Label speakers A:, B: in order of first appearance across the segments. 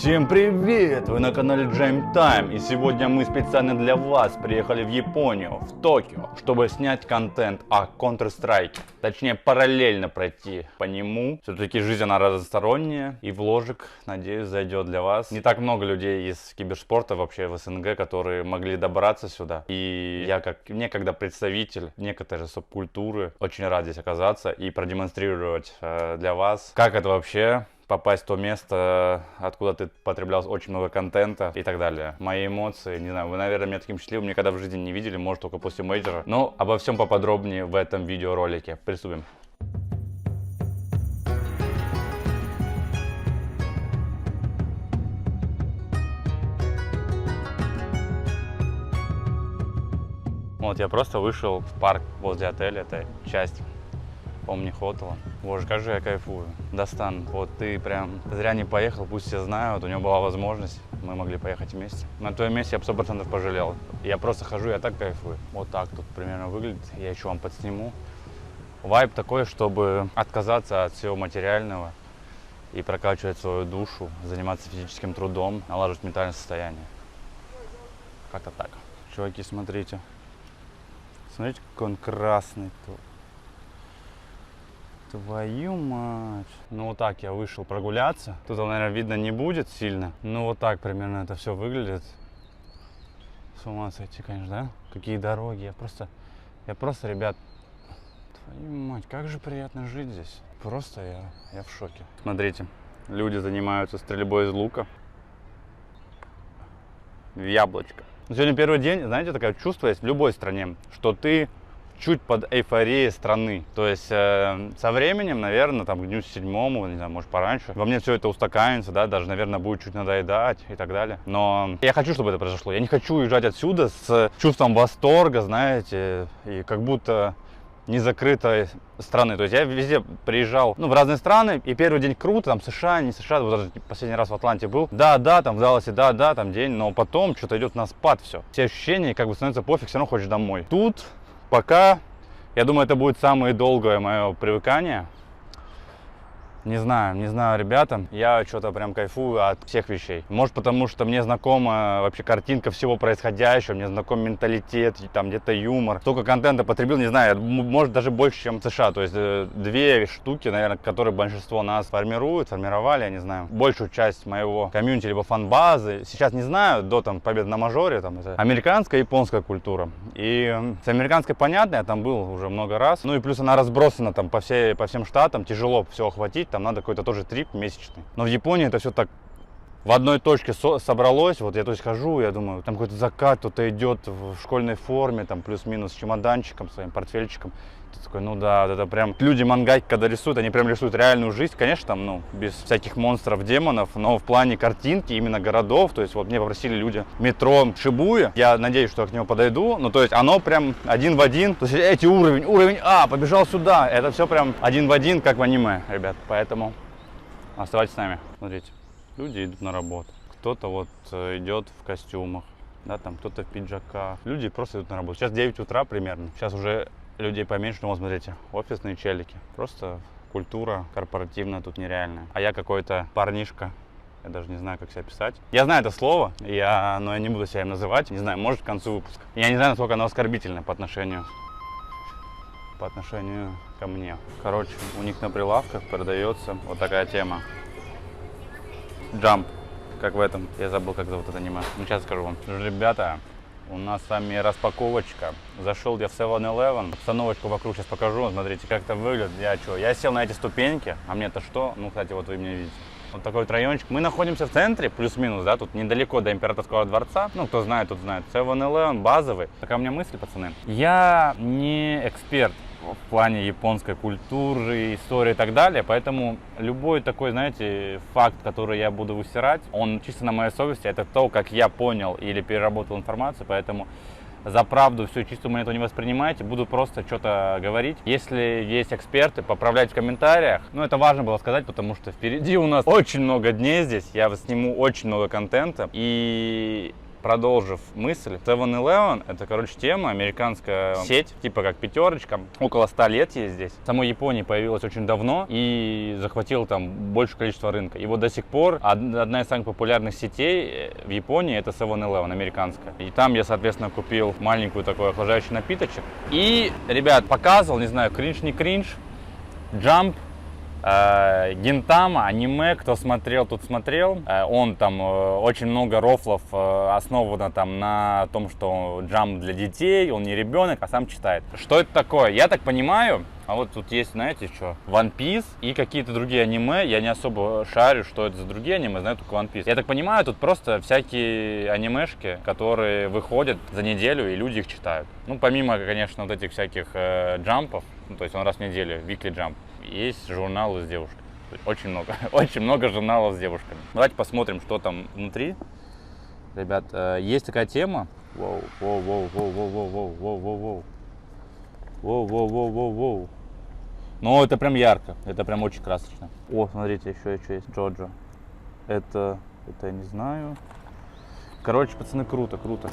A: Всем привет! Вы на канале Джейм Тайм, и сегодня мы специально для вас приехали в Японию, в Токио, чтобы снять контент о Counter-Strike. Точнее, параллельно пройти по нему. Все-таки жизнь она разносторонняя, и вложик, надеюсь, зайдет для вас. Не так много людей из киберспорта вообще в СНГ, которые могли добраться сюда. И я, как некогда представитель некоторой субкультуры, очень рад здесь оказаться и продемонстрировать для вас, как это вообще попасть в то место, откуда ты потреблял очень много контента и так далее. Мои эмоции, не знаю, вы, наверное, меня таким счастливым никогда в жизни не видели, может, только после мейджора. Но обо всем поподробнее в этом видеоролике. Приступим. Вот я просто вышел в парк возле отеля, это часть Omni Hotel. Боже, как же я кайфую. Достан, вот ты прям зря не поехал, пусть все знают, у него была возможность, мы могли поехать вместе. На твоем месте я бы 100% пожалел. Я просто хожу, я так кайфую. Вот так тут примерно выглядит, я еще вам подсниму. Вайб такой, чтобы отказаться от всего материального и прокачивать свою душу, заниматься физическим трудом, налаживать ментальное состояние. Как-то так. Чуваки, смотрите. Смотрите, какой он красный тут. Твою мать. Ну вот так я вышел прогуляться. Тут, наверное, видно не будет сильно. Ну вот так примерно это все выглядит. С ума сойти, конечно, да? Какие дороги. Я просто, ребят, твою мать, как же приятно жить здесь. Просто я в шоке. Смотрите, люди занимаются стрельбой из лука. В яблочко. Сегодня первый день, знаете, такое чувство есть в любой стране, что ты чуть под эйфорией страны. То есть со временем, наверное, там к дню 7-му, не знаю, может пораньше, во мне все это устаканится, да, даже, наверное, будет чуть надоедать и так далее. Но я хочу, чтобы это произошло. Я не хочу уезжать отсюда с чувством восторга, знаете, и как будто не закрытой страны. То есть я везде приезжал, в разные страны, и первый день круто, там США, не США, вот даже последний раз в Атланте был. Да, там в Далласе, да, там день, но потом что-то идет на спад все. Все ощущения, как бы становится пофиг, все равно хочешь домой. Тут пока, я думаю, это будет самое долгое мое привыкание. Не знаю, ребята, я что-то прям кайфую от всех вещей. Может, потому что мне знакома вообще картинка всего происходящего, мне знаком менталитет, там где-то юмор. Столько контента потребил, не знаю, может даже больше, чем в США. То есть две штуки, наверное, которые большинство нас формировали, я не знаю, большую часть моего комьюнити, либо фан-базы. Сейчас не знаю, до там победы на мажоре, там это американская и японская культура. И с американской понятно, я там был уже много раз. Ну и плюс она разбросана там по всем штатам, тяжело все охватить. Там надо какой-то тоже трип месячный. Но в Японии это все так в одной точке собралось. Вот я то есть хожу, я думаю, там какой-то закат, кто-то идет в школьной форме, там плюс-минус с чемоданчиком, своим портфельчиком. Ты такой, ну да, это прям люди мангайки, когда рисуют, они прям рисуют реальную жизнь. Конечно, там, без всяких монстров, демонов, но в плане картинки, именно городов. То есть вот мне попросили люди метро Шибуя. Я надеюсь, что я к нему подойду. Ну, то есть оно прям один в один. То есть эти уровень А, побежал сюда. Это все прям один в один, как в аниме, ребят. Поэтому оставайтесь с нами. Смотрите, люди идут на работу. Кто-то вот идет в костюмах, да, там кто-то в пиджаках. Люди просто идут на работу. Сейчас 9 утра примерно. Сейчас уже людей поменьше, но вот смотрите, офисные челики. Просто культура корпоративная тут нереальная. А я какой-то парнишка, я даже не знаю, как себя писать. Я знаю это слово, но я не буду себя им называть. Не знаю, может, к концу выпуска. Я не знаю, насколько оно оскорбительное по отношению ко мне. Короче, у них на прилавках продается вот такая тема. Jump, как в этом. Я забыл, как зовут это аниме. Ну, сейчас скажу вам. Ребята, у нас с вами распаковочка. Зашел я в 7-Eleven. Обстановочку вокруг сейчас покажу. Смотрите, как это выглядит. Я сел на эти ступеньки. А мне-то что? Ну, кстати, вот вы меня видите. Вот такой вот райончик. Мы находимся в центре, плюс-минус, да, тут недалеко до Императорского дворца. Ну, кто знает, тот знает. 7-Eleven, базовый. Такая у меня мысль, пацаны. Я не эксперт в плане японской культуры, истории и так далее, поэтому любой такой, знаете, факт, который я буду высирать, он чисто на моей совести, это то, как я понял или переработал информацию, поэтому за правду всю чистую монету не воспринимайте, буду просто что-то говорить. Если есть эксперты, поправляйте в комментариях. Ну, это важно было сказать, потому что впереди у нас очень много дней здесь, я сниму очень много контента, и продолжив мысль, 7-Eleven — это, короче, тема, американская сеть, типа как пятерочка, около 100 лет есть здесь. В самой Японии появилась очень давно и захватила там большее количество рынка. И вот до сих пор одна из самых популярных сетей в Японии — это 7-Eleven, американская. И там я, соответственно, купил маленькую такой охлаждающий напиточек. И, ребят, показывал, не знаю, кринж не кринж, Jump, Гинтама, аниме, кто смотрел, тот смотрел. Он там очень много рофлов основано там на том, что Jump для детей, он не ребенок, а сам читает. Что это такое? Я так понимаю, а вот тут есть, знаете, что? One Piece и какие-то другие аниме. Я не особо шарю, что это за другие аниме, знаю только One Piece. Я так понимаю, тут просто всякие анимешки, которые выходят за неделю, и люди их читают. Ну, помимо, конечно, вот этих всяких джампов, ну, то есть он раз в неделю, weekly jump, есть журналы с девушками. Очень много, очень много журналов с девушками. Давайте посмотрим, что там внутри. Ребят, есть такая тема. Воу, воу, воу, воу, воу, воу, воу, воу, воу, воу. Воу, воу, воу, воу, воу. Ну, это прям ярко, это прям очень красочно. О, смотрите, еще есть Джоджо. Это я не знаю. Короче, пацаны, круто, круто.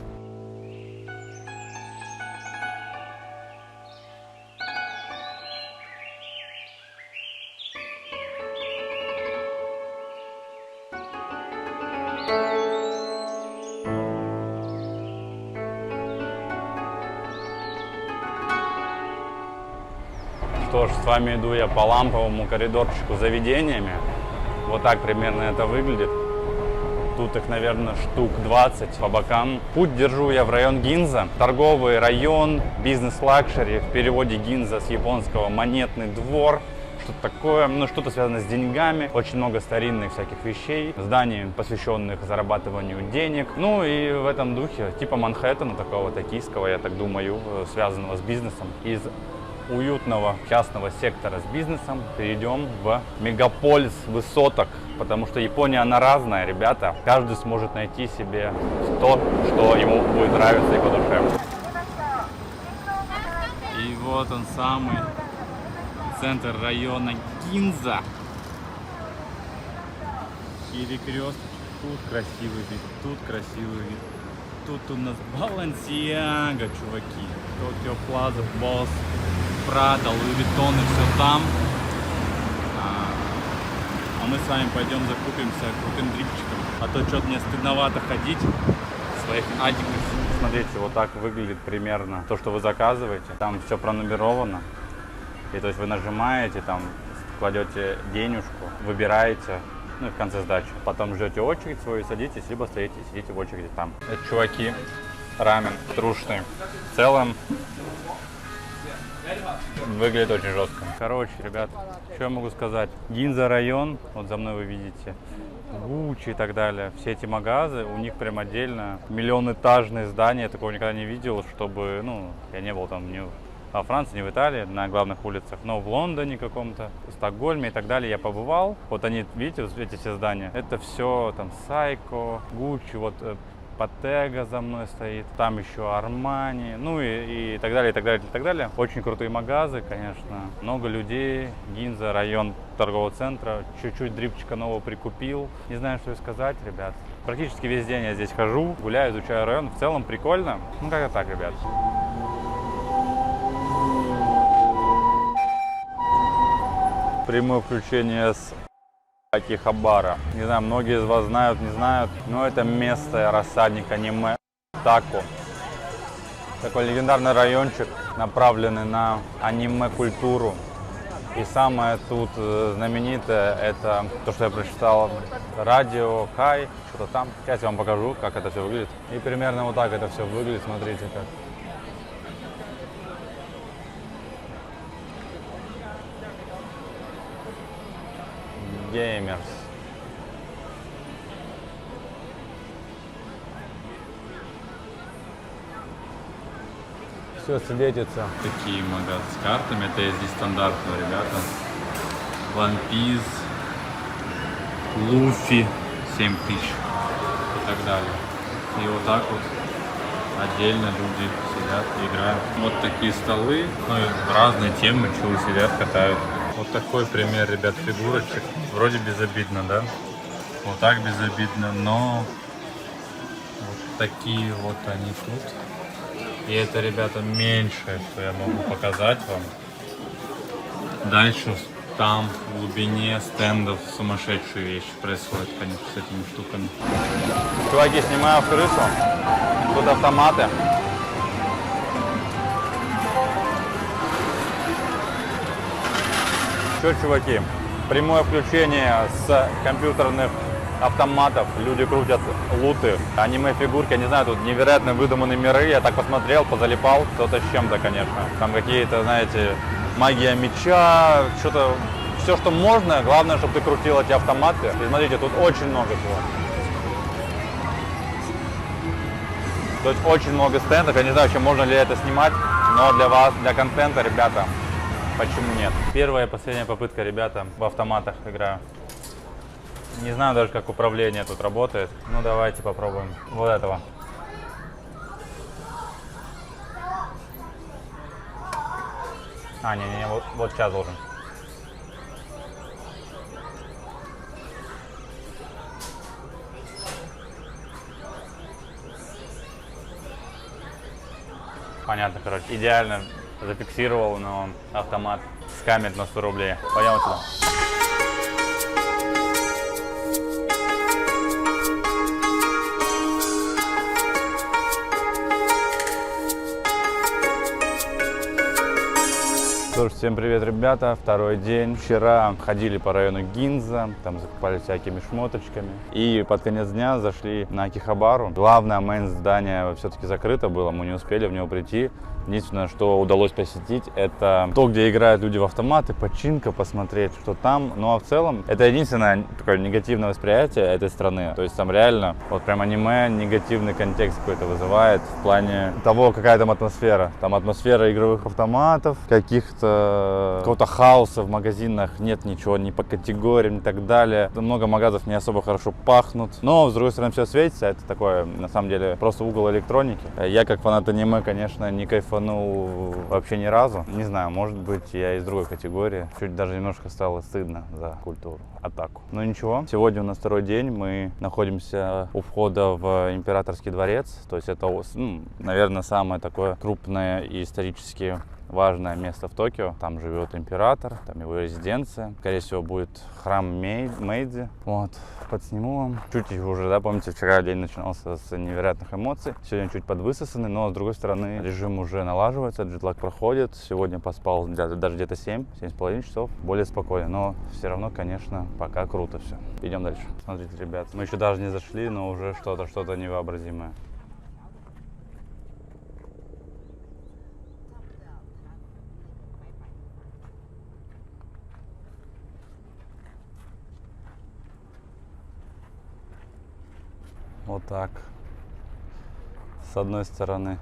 A: Что ж, с вами иду я по ламповому коридорчику заведениями. Вот так примерно это выглядит. Тут их, наверное, штук 20 по бокам. Путь держу я в район Гинза. Торговый район, бизнес-лакшери. В переводе Гинза с японского монетный двор. Что-то такое, ну что-то связано с деньгами. Очень много старинных всяких вещей. Зданий, посвященных зарабатыванию денег. Ну и в этом духе, типа Манхэттена, такого токийского, я так думаю, связанного с бизнесом. Из уютного частного сектора с бизнесом перейдем в мегаполис высоток, потому что Япония, она разная, ребята. Каждый сможет найти себе то, что ему будет нравиться и по душе. И вот он самый центр района Гинза. Перекресток. Тут красивый вид, тут красивый вид. Тут у нас Balenciaga, чуваки. Tokyo Plaza, Boss, Prada, Louis Vuitton и все там. А мы с вами пойдем закупимся крутым дрипчиком. А то что-то мне стыдновато ходить в своих адиках. Смотрите, вот так выглядит примерно то, что вы заказываете. Там все пронумеровано. И то есть вы нажимаете, там кладете денежку, выбираете, ну и в конце сдачи. Потом ждете очередь свою, садитесь, либо стоите, сидите в очереди там. Это, чуваки, рамен трушный. В целом выглядит очень жестко. Короче, ребят, что я могу сказать? Гинза район, вот за мной вы видите, Гуччи и так далее. Все эти магазы, у них прям отдельно миллионэтажные здания. Я такого никогда не видел, чтобы, ну, я не был там ни во Франции, ни в Италии, на главных улицах, но в Лондоне каком-то, в Стокгольме и так далее я побывал. Вот они, видите, вот эти все здания, это все там Сайко, Гуччи, вот Bottega за мной стоит, там еще Армани, ну и так далее, и так далее, и так далее. Очень крутые магазы, конечно, много людей. Гинза, район торгового центра, чуть-чуть дрипчика нового прикупил. Не знаю, что и сказать, ребят. Практически весь день я здесь хожу, гуляю, изучаю район. В целом прикольно. Ну, как-то так, ребят. Прямое включение с Акихабара. Не знаю, многие из вас знают, не знают, но это место, рассадник аниме Тако. Такой легендарный райончик, направленный на аниме-культуру. И самое тут знаменитое, это то, что я прочитал, радио Кай, что-то там. Сейчас я вам покажу, как это все выглядит. И примерно вот так это все выглядит, смотрите как. Геймерс. Все светится. Такие магазы с картами. Это здесь стандартно, ребята. One Piece, Luffy, 7000 и так далее. И вот так вот отдельно люди сидят и играют. Вот такие столы, ну и разные темы, чего сидят, катают. Вот такой пример, ребят, фигурочек. Вроде безобидно, да? Вот так безобидно, но вот такие вот они тут. И это, ребята, меньшее, что я могу показать вам. Дальше там, в глубине стендов, сумасшедшие вещи происходят, конечно, с этими штуками. Чуваки, снимаю в крышу. Тут автоматы. Что, чуваки, прямое включение с компьютерных автоматов, люди крутят луты, аниме-фигурки, я не знаю, тут невероятно выдуманные миры, я так посмотрел, позалипал, кто-то с чем-то, конечно. Там какие-то, знаете, магия меча, что-то, все, что можно, главное, чтобы ты крутил эти автоматы. И смотрите, тут очень много всего. То есть очень много стендов, я не знаю, вообще можно ли это снимать, но для вас, для контента, ребята, почему нет? Первая и последняя попытка, ребята, в автоматах играю. Не знаю даже, как управление тут работает. Ну, давайте попробуем вот этого. А, не-не-не, вот сейчас должен. Понятно, короче. Идеально зафиксировал, но автомат скамит на 100 рублей. Пойдем сюда. Что ж, всем привет, ребята, второй день. Вчера ходили по району Гинза, там закупали всякими шмоточками. И под конец дня зашли на Акихабару. Главное мейн-здание все-таки закрыто было, мы не успели в него прийти. Единственное, что удалось посетить, это то, где играют люди в автоматы, починка, посмотреть, что там. Ну а в целом, это единственное такое негативное восприятие этой страны. То есть там реально, вот прям аниме негативный контекст какой-то вызывает в плане того, какая там атмосфера. Там атмосфера игровых автоматов, какого-то хаоса в магазинах, нет ничего ни по категориям и так далее. Много магазов не особо хорошо пахнут. Но, с другой стороны, все светится. Это такое, на самом деле, просто угол электроники. Я, как фанат аниме, конечно, не кайфанул вообще ни разу. Не знаю, может быть, я из другой категории. Чуть даже немножко стало стыдно за культуру, атаку. Но ничего. Сегодня у нас второй день. Мы находимся у входа в Императорский дворец. То есть это, наверное, самое такое крупное и исторически важное место в Токио. Там живет император, там его резиденция. Скорее всего, будет храм Мэйдзи. Вот, подсниму вам. Чуть уже, да, помните, вчера день начинался с невероятных эмоций. Сегодня чуть подвысосанный, но с другой стороны, режим уже налаживается, джетлаг проходит. Сегодня поспал даже где-то 7,5 часов. Более спокойно, но все равно, конечно, пока круто все. Идем дальше. Смотрите, ребят, мы еще даже не зашли, но уже что-то невообразимое. Вот так. С одной стороны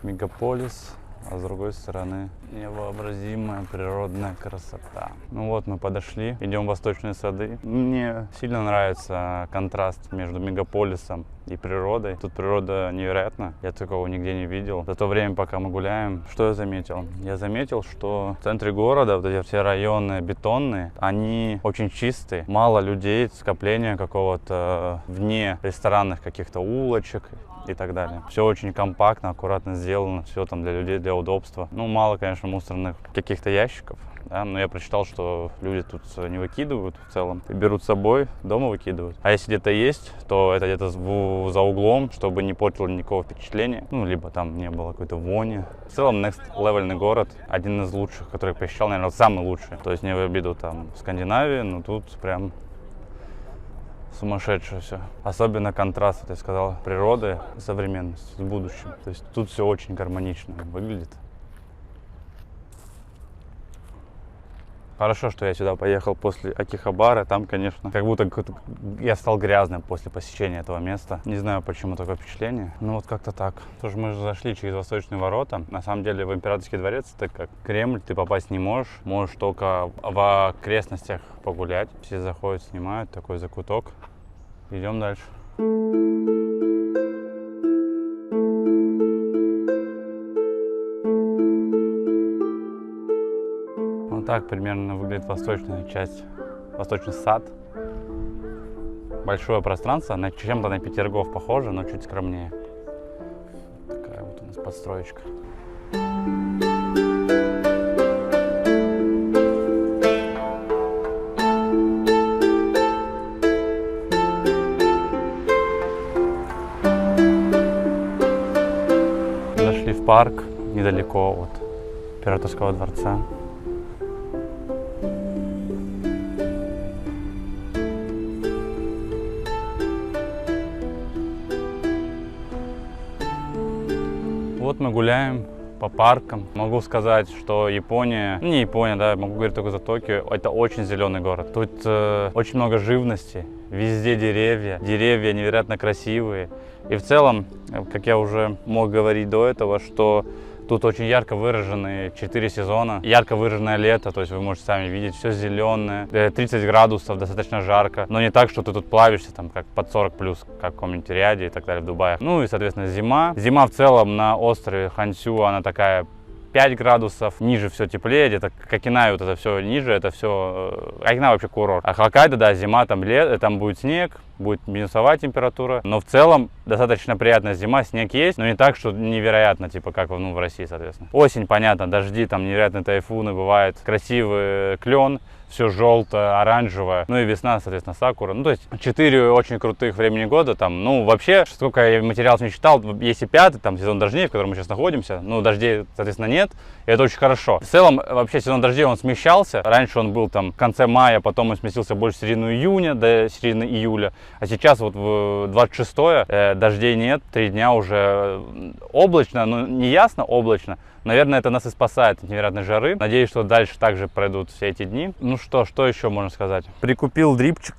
A: мегаполис, а с другой стороны невообразимая природная красота. Ну вот мы подошли, идем в Восточные сады. Мне сильно нравится контраст между мегаполисом и природой. Тут природа невероятна, я такого нигде не видел. За то время, пока мы гуляем, что я заметил? Я заметил, что в центре города вот эти все районы бетонные, они очень чистые. Мало людей, скопления какого-то вне ресторанных каких-то улочек и так далее. Все очень компактно, аккуратно сделано, все там для людей, для удобства. Ну, мало, конечно, мусорных каких-то ящиков, да, но я прочитал, что люди тут не выкидывают в целом, берут с собой, дома выкидывают. А если где-то есть, то это где-то за углом, чтобы не портило никакого впечатления, ну, либо там не было какой-то вони. В целом, next levelный город, один из лучших, который я посещал, наверное, самый лучший. То есть не в обиду там Скандинавии, но тут прям сумасшедшее все. Особенно контраст, вот я сказал, природы и современности с будущим. То есть тут все очень гармонично выглядит. Хорошо, что я сюда поехал после Акихабары. Там, конечно, как будто я стал грязным после посещения этого места. Не знаю, почему такое впечатление. Ну вот как-то так. Тоже мы же зашли через Восточные ворота. На самом деле в Императорский дворец, так как Кремль, ты попасть не можешь. Можешь только в окрестностях погулять. Все заходят, снимают такой закуток. Идем дальше. Вот так примерно выглядит восточная часть, восточный сад. большое пространство, чем-то на Петергоф похоже, но чуть скромнее. Такая вот у нас подстроечка. Зашли в парк недалеко от Императорского дворца. Вот мы гуляем по паркам. Могу сказать, что Япония, не Япония, да, могу говорить только за Токио, это очень зеленый город. Тут очень много живности, везде деревья, деревья невероятно красивые. И в целом, как я уже мог говорить до этого, что тут очень ярко выраженные 4 сезона, ярко выраженное лето, то есть вы можете сами видеть, все зеленое, 30 градусов, достаточно жарко, но не так, что ты тут плавишься, там, как под 40 плюс, как в каком-нибудь Риаде и так далее, в Дубае. Ну и, соответственно, зима. Зима в целом на острове Хонсю, она такая 5 градусов, ниже все теплее, где-то Кокинай вот это все ниже, это все, Кокинай вообще курорт. А Хоккайдо, да, зима, там будет снег, будет минусовая температура, но в целом достаточно приятная зима, снег есть, но не так, что невероятно, типа как в России, соответственно. Осень, понятно, дожди, там невероятные тайфуны, бывает красивый клен, все желтое, оранжевое, ну и весна, соответственно, сакура. Ну, то есть 4 очень крутых времени года, там, ну, вообще, сколько я материалов не читал, есть и 5-й, там, сезон дождей, в котором мы сейчас находимся, ну, дождей, соответственно, нет, и это очень хорошо. В целом, вообще, сезон дождей, он смещался, раньше он был, там, в конце мая, потом он сместился больше в середину июня, до середины июля, а сейчас вот в 26-е дождей нет, 3 дня уже облачно, но не ясно облачно. Наверное, это нас и спасает от невероятной жары. Надеюсь, что дальше также пройдут все эти дни. Ну что еще можно сказать? Прикупил дрипчик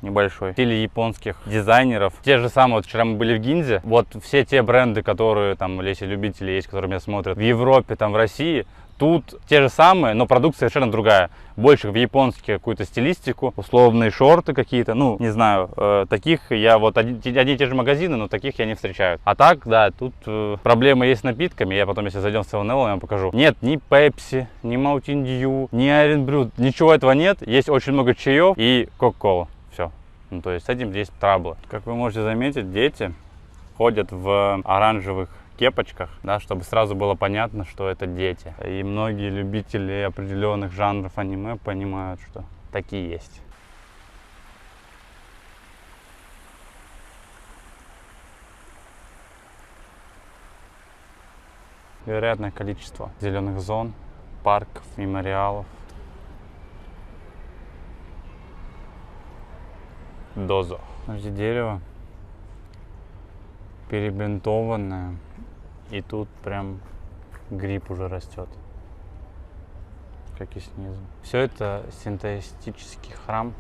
A: небольшой в стиле японских дизайнеров. Те же самые, вот вчера мы были в Гинзе. Вот все те бренды, которые там, если любители есть, которые меня смотрят, в Европе, там, в России, тут те же самые, но продукция совершенно другая. Больше в японские какую-то стилистику, условные шорты какие-то, ну, не знаю, таких я вот, одни и те же магазины, но таких я не встречаю. А так, да, тут проблемы есть с напитками, я потом, если зайдем в 7-Eleven, я вам покажу. Нет ни Pepsi, ни Mountain Dew, ни Iron Brew, ничего этого нет, есть очень много чаев и Coca-Cola, все. Ну, то есть с этим есть траблы. Как вы можете заметить, дети ходят в оранжевых кепочках, да, чтобы сразу было понятно, что это дети. И многие любители определенных жанров аниме понимают, что такие есть. Невероятное количество зеленых зон, парков, мемориалов. Дозо. Значит, дерево перебинтованное. И тут прям гриб уже растет, как и снизу. Все это синтоистический храм,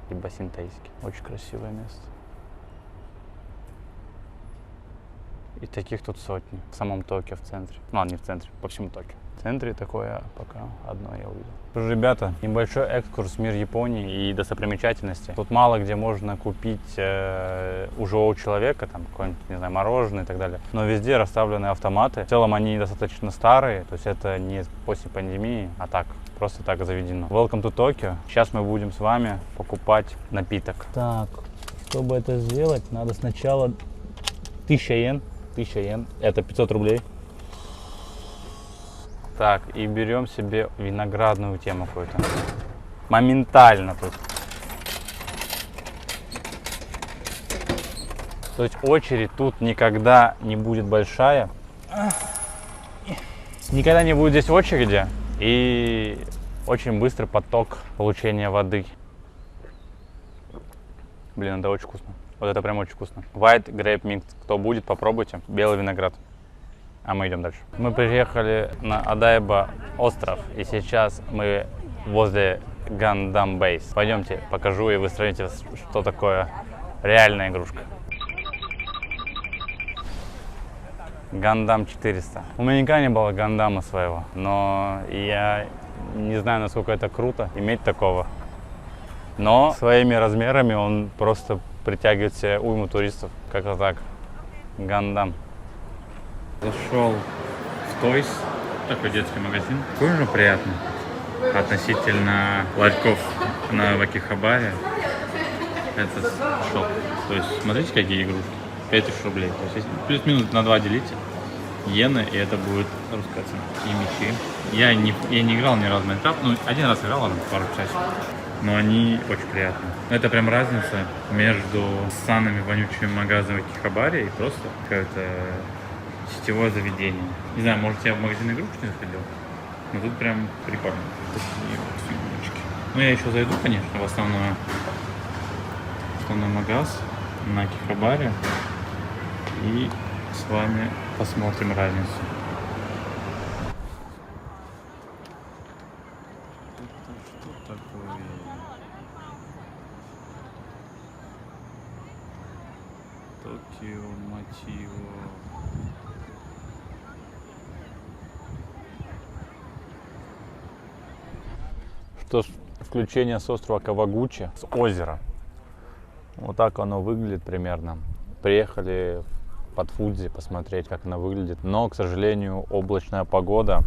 A: либо синтоистский. Очень красивое место. И таких тут сотни. В самом Токио, в центре. Ну, не в центре, по всему Токио. В центре такое пока одно я увидел. Ребята, небольшой экскурс в мир Японии и достопримечательности. Тут мало где можно купить уже у человека, там, какое-нибудь, не знаю, мороженое и так далее. Но везде расставлены автоматы. В целом они достаточно старые, то есть это не после пандемии, а так, просто так заведено. Welcome to Tokyo. Сейчас мы будем с вами покупать напиток. Так, чтобы это сделать, надо сначала 1000 йен. 1000 йен, это 500 рублей. Так, и берем себе виноградную тему какую-то. Моментально тут. То есть очередь тут никогда не будет большая. Никогда не будет здесь очереди. И очень быстрый поток получения воды. Блин, это очень вкусно. Вот это прям очень вкусно. White Grape Mix. Кто будет, попробуйте. Белый виноград. А мы идем дальше. Мы приехали на Одайба остров. И сейчас мы возле Gundam Base. Пойдемте, покажу, и вы сравните, что такое реальная игрушка. Gundam 400. У меня никогда не было Гандама своего. Но я не знаю, насколько это круто иметь такого. Но своими размерами он просто притягивает себе уйму туристов. Как-то так. Гандам. Зашел в Toys, такой детский магазин. Какой же приятный относительно ларьков на Акихабаре. Это шок. То есть, смотрите, какие игрушки. 5000 рублей. То есть, плюс-минус на 2 делите. Иены, и это будет русская цена. И мечи. Я не играл ни разу в Майнкрафт. Ну, один раз играл, ладно, пару часиков. Но они очень приятные. Это прям разница между ссаными вонючими магазинами Кихабари и просто какое-то сетевое заведение. Не знаю, может, я в магазин игрушек не заходил, но тут прям прикольно. Такие вот фигурочки. Ну, я еще зайду, конечно, в основной магаз на Кихабари и с вами посмотрим разницу. Это что такое? Токио Мотиво. Что ж, включение с острова Кавагучи, с озера. Вот так оно выглядит примерно. Приехали под Фудзи посмотреть, как она выглядит. Но, к сожалению, облачная погода.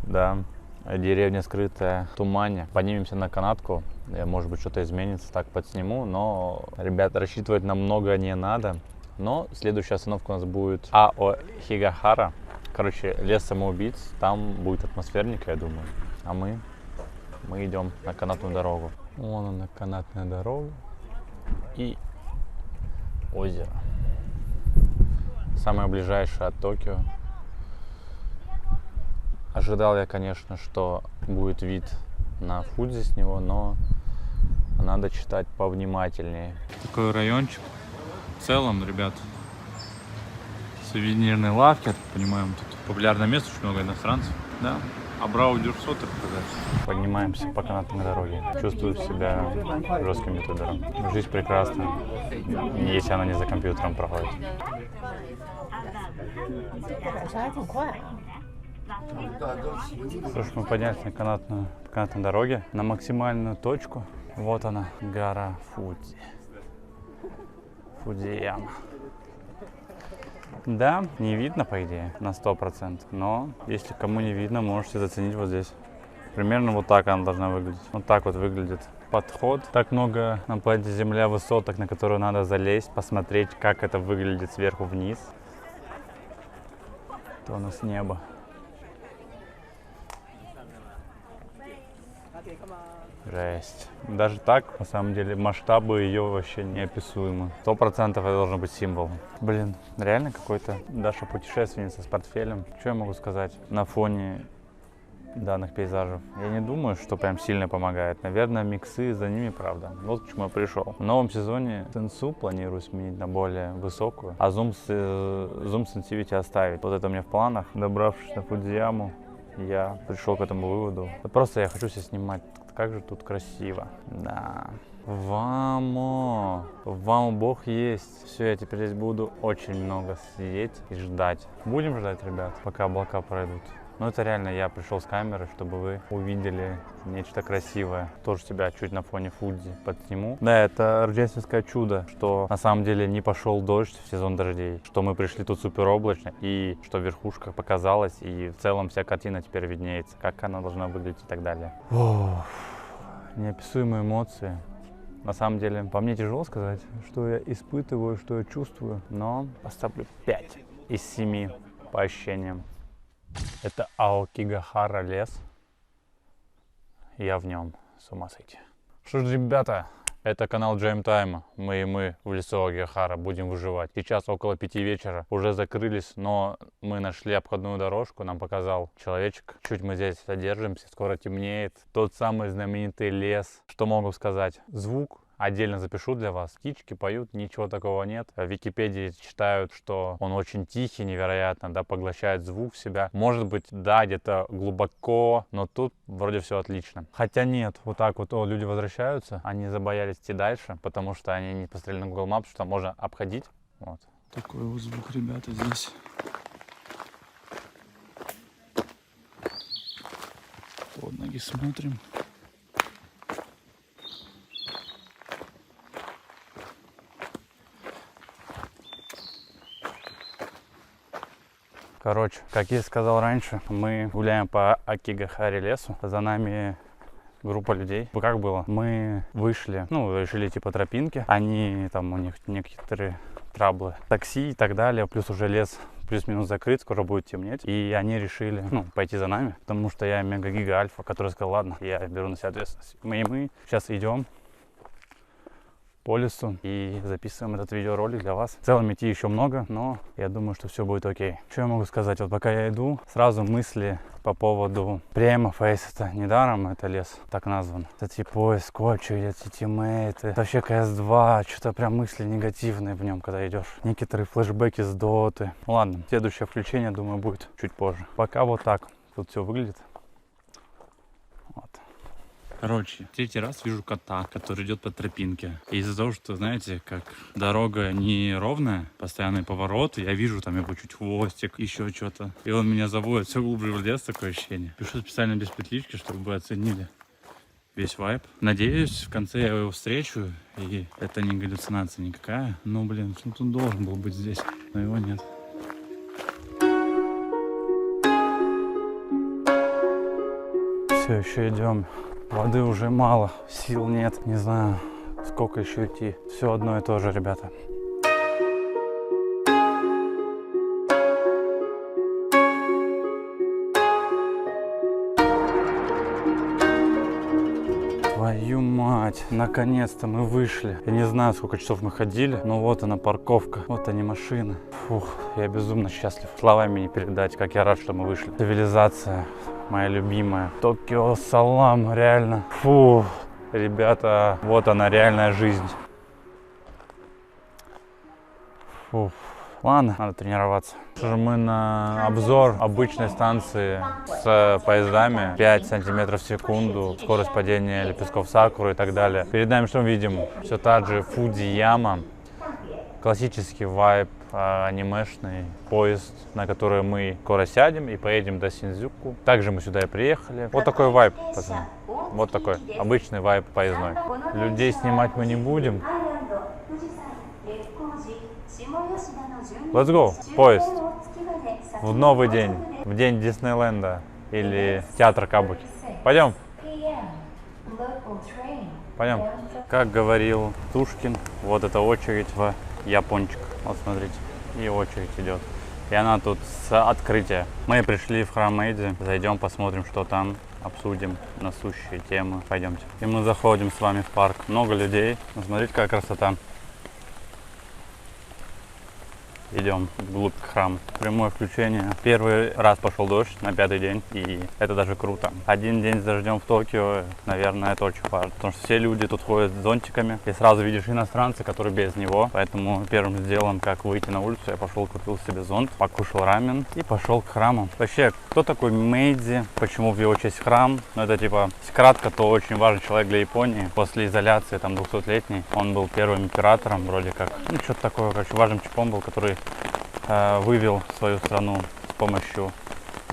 A: Да, деревня скрытая в тумане. Поднимемся на канатку. Может быть, что-то изменится, так подсниму. Но, ребята, рассчитывать на много не надо. Но следующая остановка у нас будет Аохигахара. Короче, лес самоубийц. Там будет атмосферник, я думаю. А мы идем на канатную дорогу. Вон она, канатная дорога. И озеро. Самое ближайшее от Токио. Ожидал я, конечно, что будет вид на Фудзи с него, но надо читать повнимательнее. Такой райончик. В целом, ребят, сувенирные лавки, я так понимаю, тут популярное место, очень много иностранцев. Да. Абрау Дюрсотер, сказать. Поднимаемся по канатной дороге. Чувствую себя жестким ютубером. Жизнь прекрасна, если она не за компьютером проходит. Что ж, мы поднялись на канатной дороге, на максимальную точку. Вот она, гора Фудзи. Фудзияма. Да, не видно, по идее, на 100%, но если кому не видно, можете заценить вот здесь. Примерно вот так она должна выглядеть. Вот так вот выглядит подход. Так много на планете Земля высоток, на которые надо залезть, посмотреть, как это выглядит сверху вниз. Это у нас небо. Жесть. Даже так, на самом деле, масштабы ее вообще неописуемы. 100% это должен быть символ. Блин, реально какой-то Даша путешественница с портфелем. Что я могу сказать на фоне данных пейзажев? Я не думаю, что прям сильно помогает. Наверное, миксы за ними, правда. Вот к чему я пришел. В новом сезоне Тенсу планирую сменить на более высокую, а зум сенсивити оставить. Вот это у меня в планах. Добравшись на Фудзияму, я пришел к этому выводу. Просто я хочу себя снимать. Как же тут красиво. Да. Вамо Бог есть. Все, я теперь здесь буду очень много сидеть и ждать. Будем ждать, ребят, пока облака пройдут. Но это реально я пришел с камерой, чтобы вы увидели нечто красивое. Тоже себя чуть на фоне Фудзи подсниму. Да, это рождественское чудо, что на самом деле не пошел дождь в сезон дождей, что мы пришли тут супер облачно и что верхушка показалась, и в целом вся картина теперь виднеется, как она должна выглядеть и так далее. Ох, неописуемые эмоции. На самом деле, по мне тяжело сказать, что я испытываю, что я чувствую, но поставлю 5 из 7 по ощущениям. Это Аохигахара лес. Я в нем с ума сойти. Что ж, ребята, это канал Джейм Тайма. Мы в лесу Аохигахара будем выживать. Сейчас около 5 вечера. Уже закрылись, но мы нашли обходную дорожку. Нам показал человечек. Чуть мы здесь задержимся, скоро темнеет. Тот самый знаменитый лес. Что могу сказать? Звук отдельно запишу для вас. Птички поют, ничего такого нет. В Википедии читают, что он очень тихий, невероятно, да, поглощает звук в себя. Может быть, да, где-то глубоко, но тут вроде все отлично. Хотя нет, вот так вот люди возвращаются, они забоялись идти дальше, потому что они не посмотрели на Google Maps, что можно обходить. Вот. Такой вот звук, ребята, здесь. Под ноги смотрим. Короче, как я сказал раньше, мы гуляем по Аохигахаре лесу. За нами группа людей. Как было? Мы вышли, ну, решили идти по тропинке. Они, там у них некоторые траблы, такси и так далее. Плюс уже лес плюс-минус закрыт, скоро будет темнеть. И они решили, ну, пойти за нами, потому что я мега-гига-альфа, который сказал, ладно, я беру на себя ответственность. Мы сейчас идем по лесу и записываем этот видеоролик для вас. В целом идти еще много, но я думаю, что все будет окей. Что я могу сказать? Вот пока я иду, сразу мысли по поводу Prima Face. Это недаром это лес так назван. Эти поиск, скотчи, эти тиммейты. Вообще CS2, что-то прям мысли негативные в нем, когда идешь. Некоторые флешбеки с доты. Ладно, следующее включение, думаю, будет чуть позже. Пока вот так тут все выглядит. Вот. Короче, третий раз вижу кота, который идет по тропинке. И из-за того, что, знаете, как дорога не ровная, постоянные повороты, я вижу там его чуть хвостик, еще что-то. И он меня заводит все глубже в лес, такое ощущение. Пишу специально без петлички, чтобы вы оценили весь вайб. Надеюсь, в конце я его встречу, и это не галлюцинация никакая. Но, блин, он должен был быть здесь, но его нет. Все, еще идем. Воды уже мало, сил нет, не знаю, сколько еще идти. Все одно и то же, ребята. Твою мать, наконец-то мы вышли. Я не знаю, сколько часов мы ходили, но вот она парковка, вот они машины. Фух, я безумно счастлив. Словами не передать, как я рад, что мы вышли. Цивилизация. Моя любимая. Токио Салам, реально. Фу, ребята, вот она, реальная жизнь. Фу. Ладно, надо тренироваться. Мы на обзор обычной станции с поездами. 5 сантиметров в секунду, скорость падения лепестков сакуры и так далее. Перед нами что мы видим? Все та же Фудзияма. Классический вайб, анимешный поезд, на который мы скоро сядем и поедем до Синдзюку. Также мы сюда и приехали. Вот такой вайб, пацаны. Вот такой обычный вайб поездной. Людей снимать мы не будем. Let's go, поезд. В новый день, в день Диснейленда или театра Кабуки. Пойдем. Пойдем. Как говорил Тушкин, вот эта очередь в Япончик. Вот смотрите, и очередь идет. И она тут с открытия. Мы пришли в храм Мэйдзи, зайдем, посмотрим, что там, обсудим насущие темы. Пойдемте. И мы заходим с вами в парк. Много людей. Смотрите, какая красота. Идем вглубь храма. Прямое включение. Первый раз пошел дождь на 5-й день, и это даже круто. Один день с дождем в Токио, наверное, это очень важно, потому что все люди тут ходят с зонтиками, и сразу видишь иностранца, который без него. Поэтому первым делом, как выйти на улицу, я пошел купил себе зонт, покушал рамен и пошел к храму. Вообще, кто такой Мэйдзи? Почему в его честь храм? Ну, это типа, кратко, то очень важный человек для Японии. После изоляции, там, 200-летней, он был первым императором, вроде как. Ну, что-то такое, короче, важным типом был, который вывел свою страну с помощью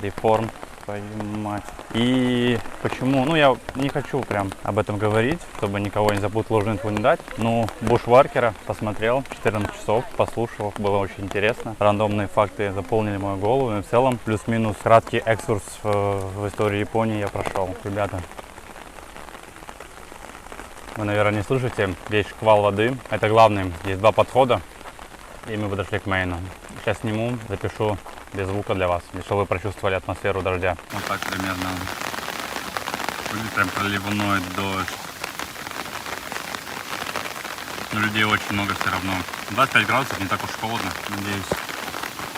A: реформ, твою мать. И почему? Ну, я не хочу прям об этом говорить, чтобы никого не запутать, ложную инфу не дать. Ну, Бушваркера посмотрел, 14 часов, послушал, было очень интересно. Рандомные факты заполнили мою голову, и в целом плюс-минус краткий экскурс в историю Японии я прошел. Ребята, вы, наверное, не слышите весь шквал воды. Это главный, есть два подхода. И мы подошли к мейну. Сейчас сниму, запишу без звука для вас, чтобы вы прочувствовали атмосферу дождя. Вот так примерно. Будет прям проливной дождь. Но людей очень много все равно. 25 градусов, не так уж холодно. Надеюсь,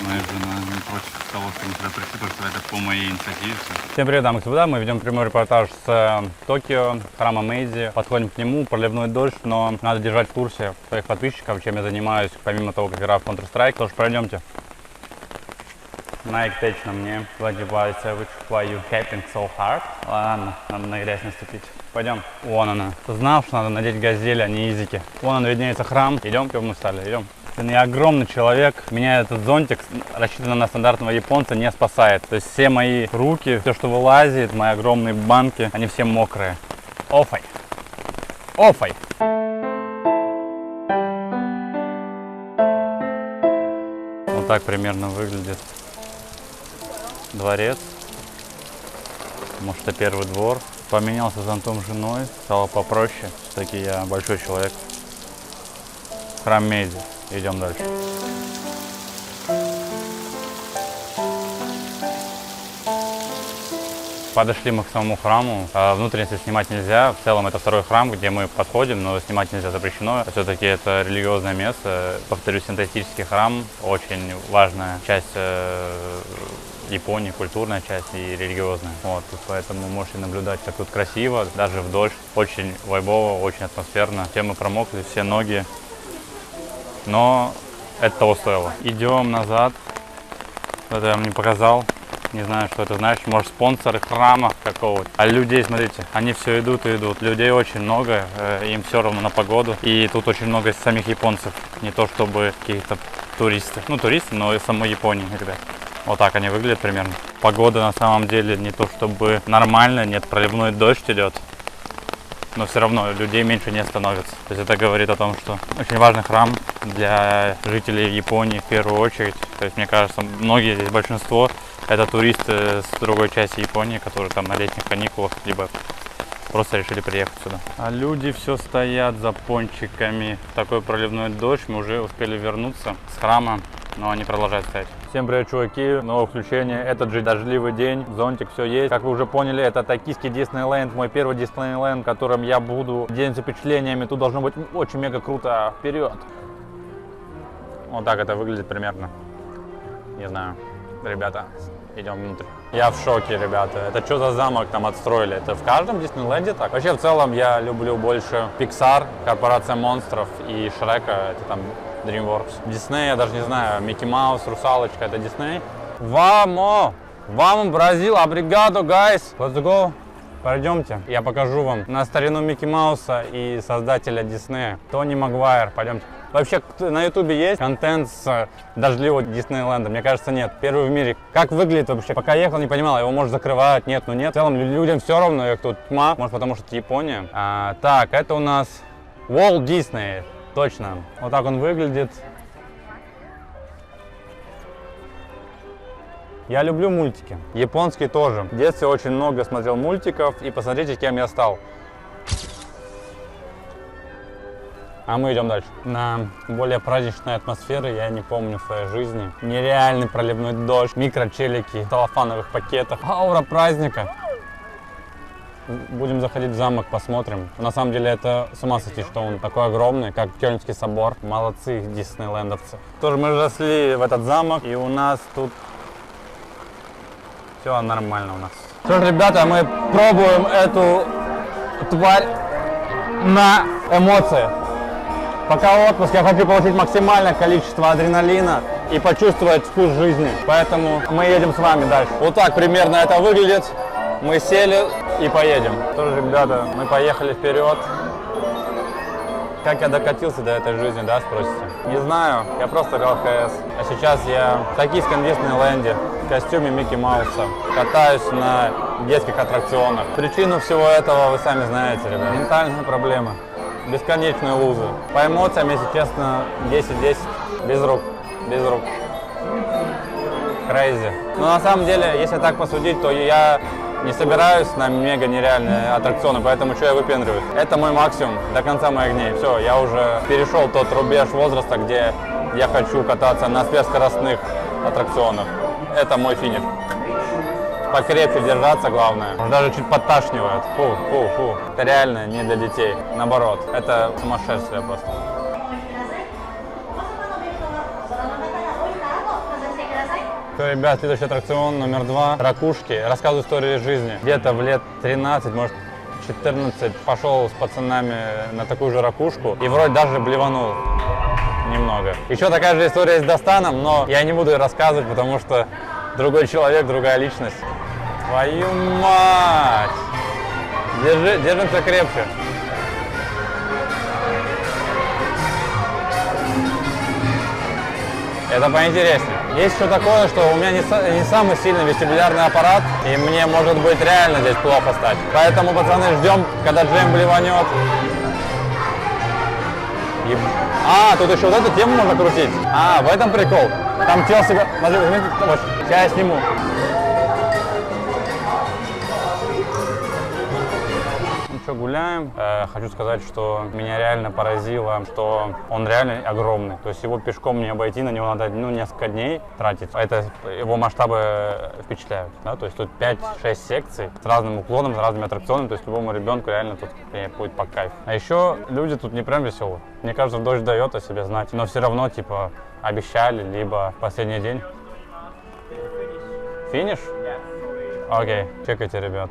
A: моя жена не против того, что мы сюда пришли, потому что это по моей инициативе. Всем привет, дамы и господа. Мы ведем прямой репортаж с Токио, храма Мэйдзи. Подходим к нему, проливной дождь, но надо держать в курсе своих подписчиков, чем я занимаюсь, помимо того, как играю в Counter-Strike. Тоже пройдемте. Nike Tech на мне. Why you happing so hard? Ладно, надо на грязь наступить. Пойдем. Вон она. Знал, что надо надеть газели, а не изики. Вон он виднеется храм. Идем, мы встали, идем. Я огромный человек, меня этот зонтик, рассчитанный на стандартного японца, не спасает. То есть все мои руки, все, что вылазит, мои огромные банки, они все мокрые. Офай! Офай! Вот так примерно выглядит дворец. Может, это первый двор. Поменялся зонтом с женой, стало попроще. Все-таки я большой человек. Храм Меди. Идем дальше. Подошли мы к самому храму. Внутренности снимать нельзя. В целом это второй храм, где мы подходим, но снимать нельзя, запрещено. Все-таки это религиозное место. Повторюсь, синтетический храм. Очень важная часть Японии, культурная часть и религиозная. Вот, поэтому можете наблюдать, как тут красиво, даже в дождь. Очень вайбово, очень атмосферно. Все мы промокли, все ноги. Но это того стоило. Идем назад. Это я вам не показал. Не знаю, что это значит. Может, спонсоры храма какого-то. А людей, смотрите, они все идут и идут. Людей очень много, им все равно на погоду. И тут очень много самих японцев. Не то чтобы какие-то туристы. Ну, туристы, но и самой Японии, ребят. Вот так они выглядят примерно. Погода на самом деле не то чтобы нормальная, нет, проливной дождь идет. Но все равно людей меньше не становится. То есть это говорит о том, что очень важный храм для жителей Японии в первую очередь. То есть мне кажется, многие здесь, большинство, это туристы с другой части Японии, которые там на летних каникулах, либо просто решили приехать сюда. А люди все стоят за пончиками. Такой проливной дождь, мы уже успели вернуться с храма, но они продолжают стоять. Всем привет, чуваки, новое включение, этот же дождливый день, зонтик, все есть. Как вы уже поняли, это токийский Диснейленд, мой первый Диснейленд, в котором я буду делиться впечатлениями. Тут должно быть очень мега круто. Вперед! Вот так это выглядит примерно. Не знаю, ребята, идем внутрь. Я в шоке, ребята. Это что за замок там отстроили? Это в каждом Диснейленде так? Вообще, в целом, я люблю больше Pixar, корпорация монстров, и Шрека, это там DreamWorks. Дисней, я даже не знаю, Микки Маус, Русалочка, это Дисней. Вамо! Вам, Бразил, абригадо, гайс! Let's go! Пойдемте, я покажу вам на старину Микки Мауса и создателя Диснея, Тони Магуайр. Пойдемте. Вообще на ютубе есть контент с дождливого Диснейленда? Мне кажется, нет. Первый в мире. Как выглядит вообще? Пока ехал, не понимал, его может закрывать, нет, ну нет. В целом людям все равно, как тут тьма, может потому что это Япония. Так, это у нас Walt Disney. Точно. Вот так он выглядит. Я люблю мультики. Японские тоже. В детстве очень много смотрел мультиков. И посмотрите, кем я стал. А мы идем дальше. На более праздничной атмосферы я не помню в своей жизни. Нереальный проливной дождь, микрочелики, целлофановых пакетов. Аура праздника. Будем заходить в замок, посмотрим. На самом деле это с ума сойти, что он такой огромный, как Кёльнский собор. Молодцы диснейлендовцы. Тоже мы зашли в этот замок, и у нас тут все нормально у нас. Что ж, ребята, мы пробуем эту тварь на эмоции. Пока отпуск, я хочу получить максимальное количество адреналина и почувствовать вкус жизни. Поэтому мы едем с вами дальше. Вот так примерно это выглядит. Мы сели и поедем. Тоже, ребята, мы поехали вперед. Как я докатился до этой жизни, да, спросите? Не знаю, я просто играл в КС. А сейчас я в токийском Диснейленде в костюме Микки Мауса. Катаюсь на детских аттракционах. Причину всего этого вы сами знаете, ребята. Ментальные проблемы. Бесконечные лузы. По эмоциям, если честно, 10-10. Без рук. Без рук. Crazy. Но на самом деле, если так посудить, то я не собираюсь на мега нереальные аттракционы, поэтому что я выпендриваюсь. Это мой максимум до конца моих дней. Все, я уже перешел тот рубеж возраста, где я хочу кататься на сверхскоростных аттракционах. Это мой финиш. Покрепче держаться, главное. Даже чуть подташнивает. Фу. Это реально не для детей. Наоборот, это сумасшествие просто. Все, ребят, следующий аттракцион номер 2. Ракушки. Рассказываю историю жизни. Где-то в лет 13, может 14, пошел с пацанами на такую же ракушку. И вроде даже блеванул немного. Еще такая же история с Достаном, но я не буду ее рассказывать, потому что другой человек, другая личность. Твою мать! Держимся крепче. Это поинтереснее. Есть еще такое, что у меня не самый сильный вестибулярный аппарат, и мне может быть реально здесь плохо стать. Поэтому, пацаны, ждем, когда Джейм блеванет. Тут еще вот эту тему можно крутить. В этом прикол. Там чел себя... Смотри, возьмите, вот, сейчас я сниму. еще гуляем. Хочу сказать, что меня реально поразило, что он реально огромный. То есть его пешком не обойти, на него надо несколько дней тратить. Это его масштабы впечатляют. Да? То есть тут 5-6 секций с разным уклоном, с разными аттракционами. То есть любому ребенку реально тут будет по кайфу. А еще люди тут не прям веселые. Мне кажется, дождь дает о себе знать. Но все равно типа обещали, либо последний день. Финиш? Окей, чекайте, ребят.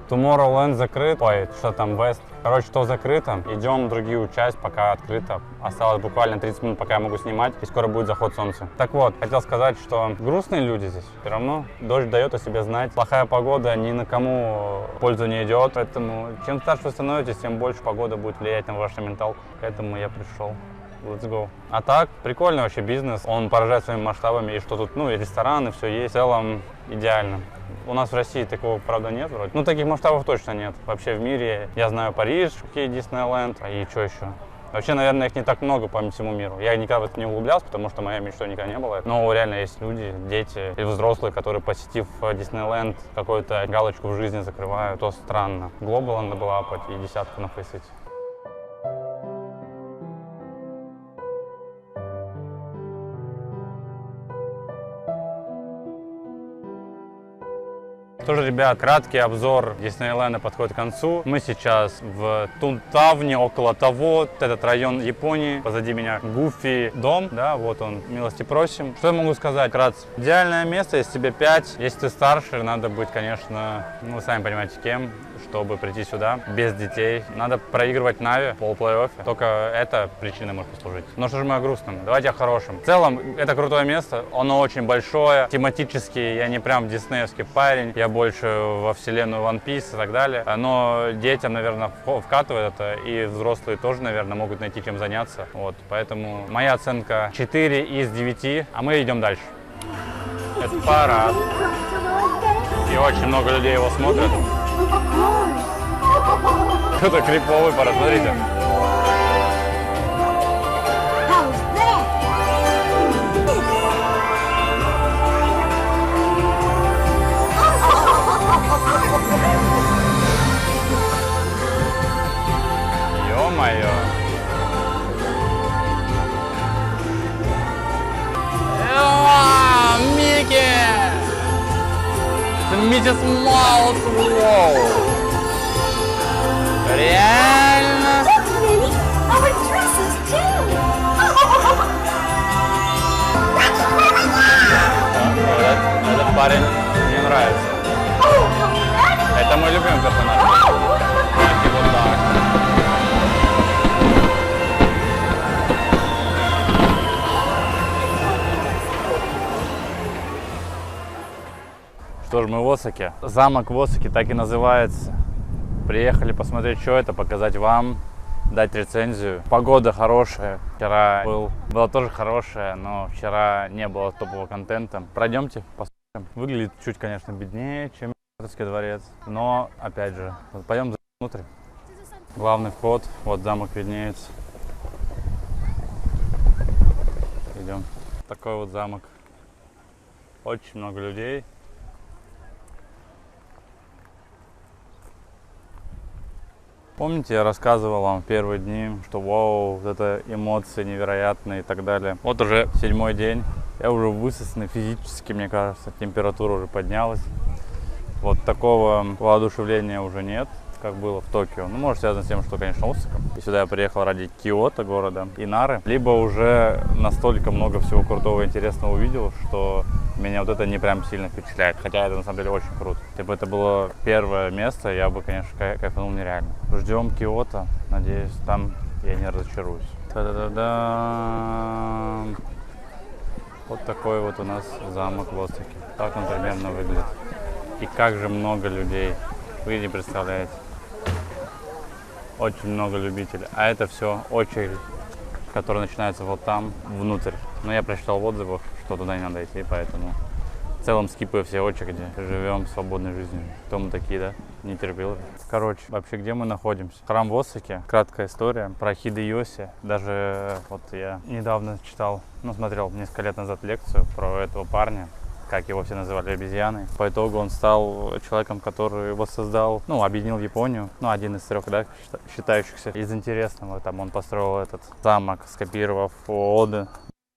A: Tomorrowland закрыт. Ой, что там, West. Короче, что закрыто. Идем в другую часть, пока открыто. Осталось буквально 30 минут, пока я могу снимать. И скоро будет заход солнца. Так вот, хотел сказать, что грустные люди здесь. Все равно дождь дает о себе знать. Плохая погода ни на кому пользу не идет. Поэтому чем старше вы становитесь, тем больше погода будет влиять на вашу менталку. К этому я пришел. Let's go. А так, прикольный вообще бизнес. Он поражает своими масштабами. И что тут, и рестораны, все есть. В целом, идеально. У нас в России такого, правда, нет вроде. Таких масштабов точно нет. Вообще в мире, я знаю Париж, Диснейленд, и что еще. Вообще, наверное, их не так много по всему миру. Я никогда в это не углублялся, потому что моя мечта никогда не было. Но реально есть люди, дети и взрослые, которые, посетив Диснейленд, какую-то галочку в жизни закрывают. То странно. Глобал надо было апать и десятку нафейсить. Тоже, ребят, краткий обзор Диснейленда подходит к концу. Мы сейчас в Тунтауне, около того, этот район Японии. Позади меня Гуфи дом, да, вот он, милости просим. Что я могу сказать вкратце? Идеальное место, если тебе 5, если ты старше, надо быть, конечно, вы сами понимаете, кем, чтобы прийти сюда без детей. Надо проигрывать Нави в полуплей-оффе. Только эта причина может послужить. Но что же мы о грустном? Давайте о хорошем. В целом, это крутое место. Оно очень большое, тематически. Я не прям диснеевский парень. Я больше во вселенную One Piece и так далее. Но детям, наверное, вкатывает это. И взрослые тоже, наверное, могут найти чем заняться. Вот. Поэтому моя оценка 4 из 9. А мы идем дальше. Это парад. И очень много людей его смотрят. Кто-то криповый парад, смотрите. Ё-моё. Микки! Миссис Маус! Реально? Этот парень мне нравится. Это мой любимый персонаж. Вот так. Что ж, мы в Осаке. Замок в Осаке так и называется. Приехали посмотреть, что это, показать вам, дать рецензию. Погода хорошая. Вчера была тоже хорошая, но вчера не было топового контента. Пройдемте, посмотрим. Выглядит чуть, конечно, беднее, чем Императорский дворец. Но, опять же, пойдем внутрь. Главный вход, вот замок виднеется. Идем. Такой вот замок. Очень много людей. Помните, я рассказывал вам в первые дни, что вау, вот это эмоции невероятные и так далее. Вот уже 7-й день, я уже высосанный физически, мне кажется, температура уже поднялась. Вот такого воодушевления уже нет, как было в Токио. Ну, может, связано с тем, что, конечно, Осака. И сюда я приехал ради Киото, города, и Нары. Либо уже настолько много всего крутого и интересного увидел, что меня вот это не прям сильно впечатляет. Хотя это на самом деле очень круто. Если бы это было первое место, я бы, конечно, кайфанул нереально. Ждем Киото. Надеюсь, там я не разочаруюсь. Та-да-да-да. Вот такой вот у нас замок в Осаке. Так он примерно выглядит. И как же много людей. Вы не представляете. Очень много любителей. А это все очередь, которая начинается вот там, внутрь. Но я прочитал в отзывах, что туда не надо идти, поэтому в целом скипаю все очереди. Живем свободной жизнью. Кто мы такие, да? Не терпел. Короче, вообще, где мы находимся? Храм в Осаке. Краткая история про Хидэёси. Даже вот я недавно читал, смотрел несколько лет назад лекцию про этого парня, как его все называли, обезьяной. По итогу он стал человеком, который воссоздал, ну, объединил Японию, ну, один из трех, да, считающихся. Из интересного, там он построил этот замок, скопировав Оды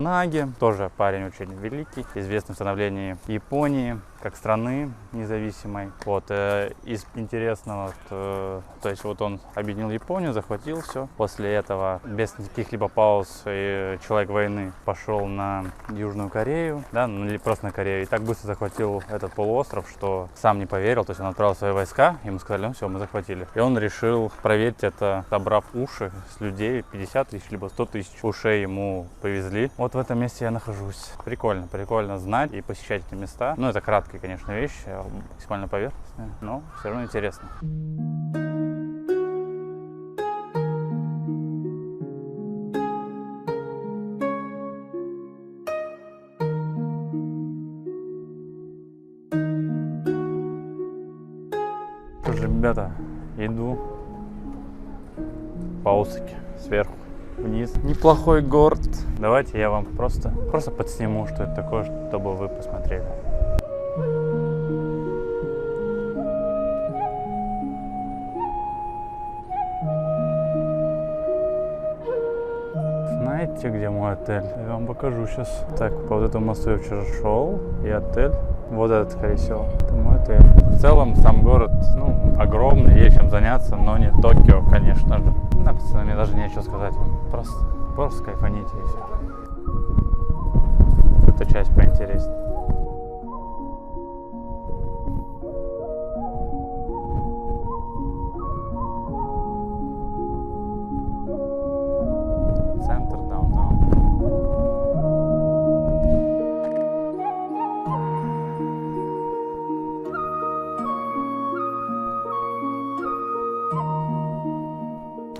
A: Наги, тоже парень очень великий, известный в становлении Японии как страны независимой. Вот, из интересного, то есть вот он объединил Японию, захватил все. После этого без каких-либо пауз человек войны пошел на Южную Корею, да, или просто на Корею, и так быстро захватил этот полуостров, что сам не поверил, то есть он отправил свои войска, ему сказали, ну все, мы захватили. И он решил проверить это, собрав уши с людей, 50 тысяч, либо 100 тысяч ушей ему повезли. Вот в этом месте я нахожусь. Прикольно, прикольно знать и посещать эти места. Ну, это краткие, конечно, вещи, максимально поверхностные, но все равно интересно. Что же, ребята, иду по Осаке сверху вниз. Неплохой город. Давайте я вам просто подсниму, что это такое, чтобы вы посмотрели. Знаете, где мой отель? Я вам покажу сейчас. Так, по вот этому мосту я вчера шел, и отель. Вот этот, скорее всего, это мой отель. В целом, сам город, ну, огромный, есть чем заняться, но не Токио, конечно же. Да, пацаны, мне даже нечего сказать вам. Просто кайфаните и все. Эта часть поинтереснее. Центр, даунтаун.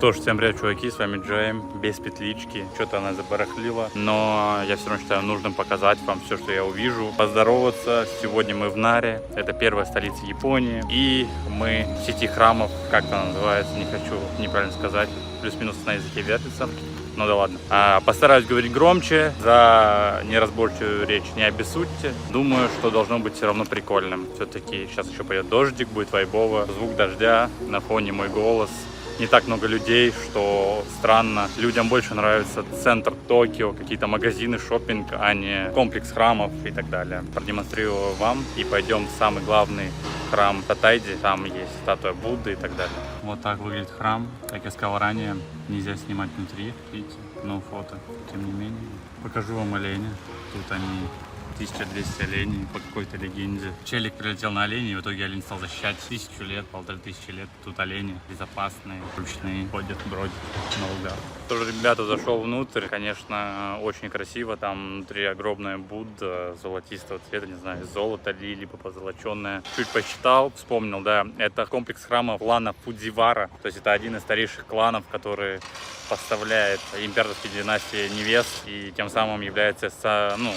A: Тоже всем привет, чуваки, с вами Джейм, без петлички, что-то она забарахлила, но я все равно считаю нужным показать вам все, что я увижу, поздороваться. Сегодня мы в Наре, это первая столица Японии, и мы в сети храмов, как она называется, не хочу неправильно сказать, плюс-минус на языке вертится. Ну да ладно. Постараюсь говорить громче, за неразборчивую речь не обессудьте. Думаю, что должно быть все равно прикольным. Все-таки сейчас еще пойдет дождик, будет вайбово, звук дождя, на фоне мой голос. Не так много людей, что странно. Людям больше нравится центр Токио, какие-то магазины, шопинг, а не комплекс храмов и так далее. Продемонстрирую вам и пойдем в самый главный храм Татайди. Там есть статуя Будды и так далее. Вот так выглядит храм. Как я сказал ранее, нельзя снимать внутри, видите, но фото. Тем не менее, покажу вам оленя. Тут они 1200 оленей по какой-то легенде. Челик прилетел на оленей, и в итоге олень стал защищать 1000 лет, 1500 лет. Тут олени безопасные, ручные, ходят, бродят на лугах. Тоже, ребята, зашел внутрь, конечно, очень красиво. Там внутри огромная Будда золотистого цвета, не знаю, золото ли, либо позолоченное. Чуть посчитал, вспомнил, да, это комплекс храмов клана Фудзивара. То есть это один из старейших кланов, который поставляет императорские династии невест и тем самым является, ну,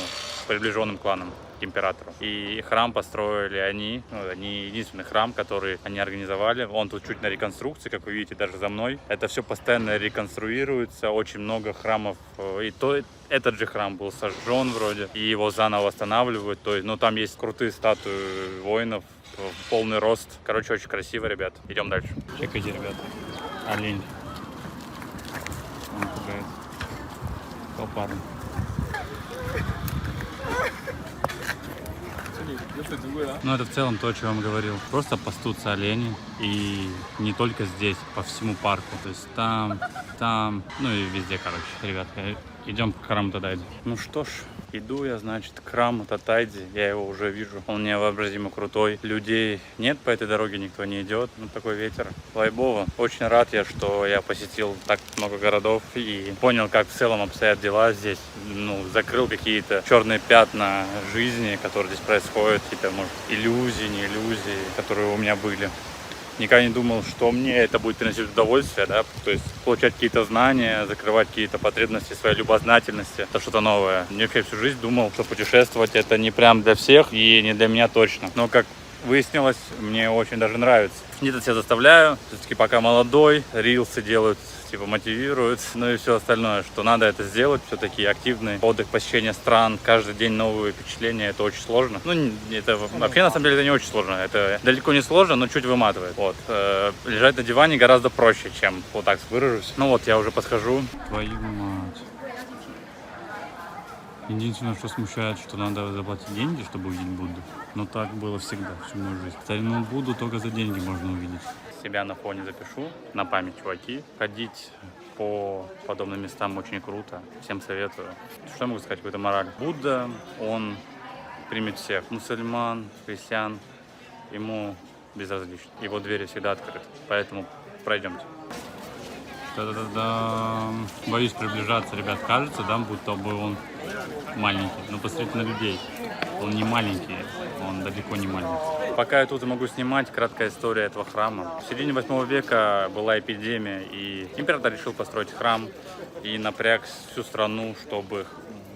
A: приближенным кланом к императору. И храм построили они, ну, не единственный храм, который они организовали. Он тут чуть на реконструкции, как вы видите, даже за мной. Это все постоянно реконструируется, очень много храмов. И то этот же храм был сожжен вроде, и его заново восстанавливают. То есть, ну, там есть крутые статуи воинов, полный рост. Короче, очень красиво, ребят. Идем дальше. Чекайте, ребят. Олень. Он пугает. Парень. Ну, это в целом то, о чем я вам говорил. Просто пастутся олени. И не только здесь, по всему парку. То есть там, ну и везде, короче. Ребятка, идем к храму Татайди. Ну что ж, иду я, значит, к храму Татайди. Я его уже вижу. Он невообразимо крутой. Людей нет по этой дороге, никто не идет. Ну, такой ветер. Вайбово. Очень рад я, что я посетил так много городов и понял, как в целом обстоят дела здесь. Ну, закрыл какие-то черные пятна жизни, которые здесь происходят. Какие-то, может, иллюзии, не иллюзии, которые у меня были. Никогда не думал, что мне это будет приносить удовольствие, да, то есть получать какие-то знания, закрывать какие-то потребности своей любознательности, это что-то новое. Я вообще всю жизнь думал, что путешествовать это не прям для всех и не для меня точно. Но как выяснилось, мне очень даже нравится. Где-то себя заставляю, все-таки пока молодой, рилсы делают типа мотивирует, ну и все остальное, что надо это сделать. Все-таки активный отдых, посещение стран, каждый день новые впечатления, это очень сложно. Ну, это вообще на самом деле это не очень сложно, это далеко не сложно, но чуть выматывает. Вот. Лежать на диване гораздо проще, чем вот так выражусь. Ну вот, я уже подхожу. Твою мать. Единственное, что смущает, что надо заплатить деньги, чтобы увидеть Будду. Но так было всегда, всю мою жизнь. Старинную Будду только за деньги можно увидеть. Себя на фоне запишу, на память, чуваки. Ходить по подобным местам очень круто. Всем советую. Что я могу сказать, какую-то мораль? Будда, он примет всех. Мусульман, христиан, ему безразлично. Его двери всегда открыты. Поэтому пройдемте. Да-да-да. Боюсь приближаться, ребят. Кажется, да, будто бы он маленький. Но посмотрите на людей. Он не маленький, он далеко не маленький. Пока я тут и могу снимать, краткая история этого храма. В середине 8 века была эпидемия, и император решил построить храм и напряг всю страну, чтобы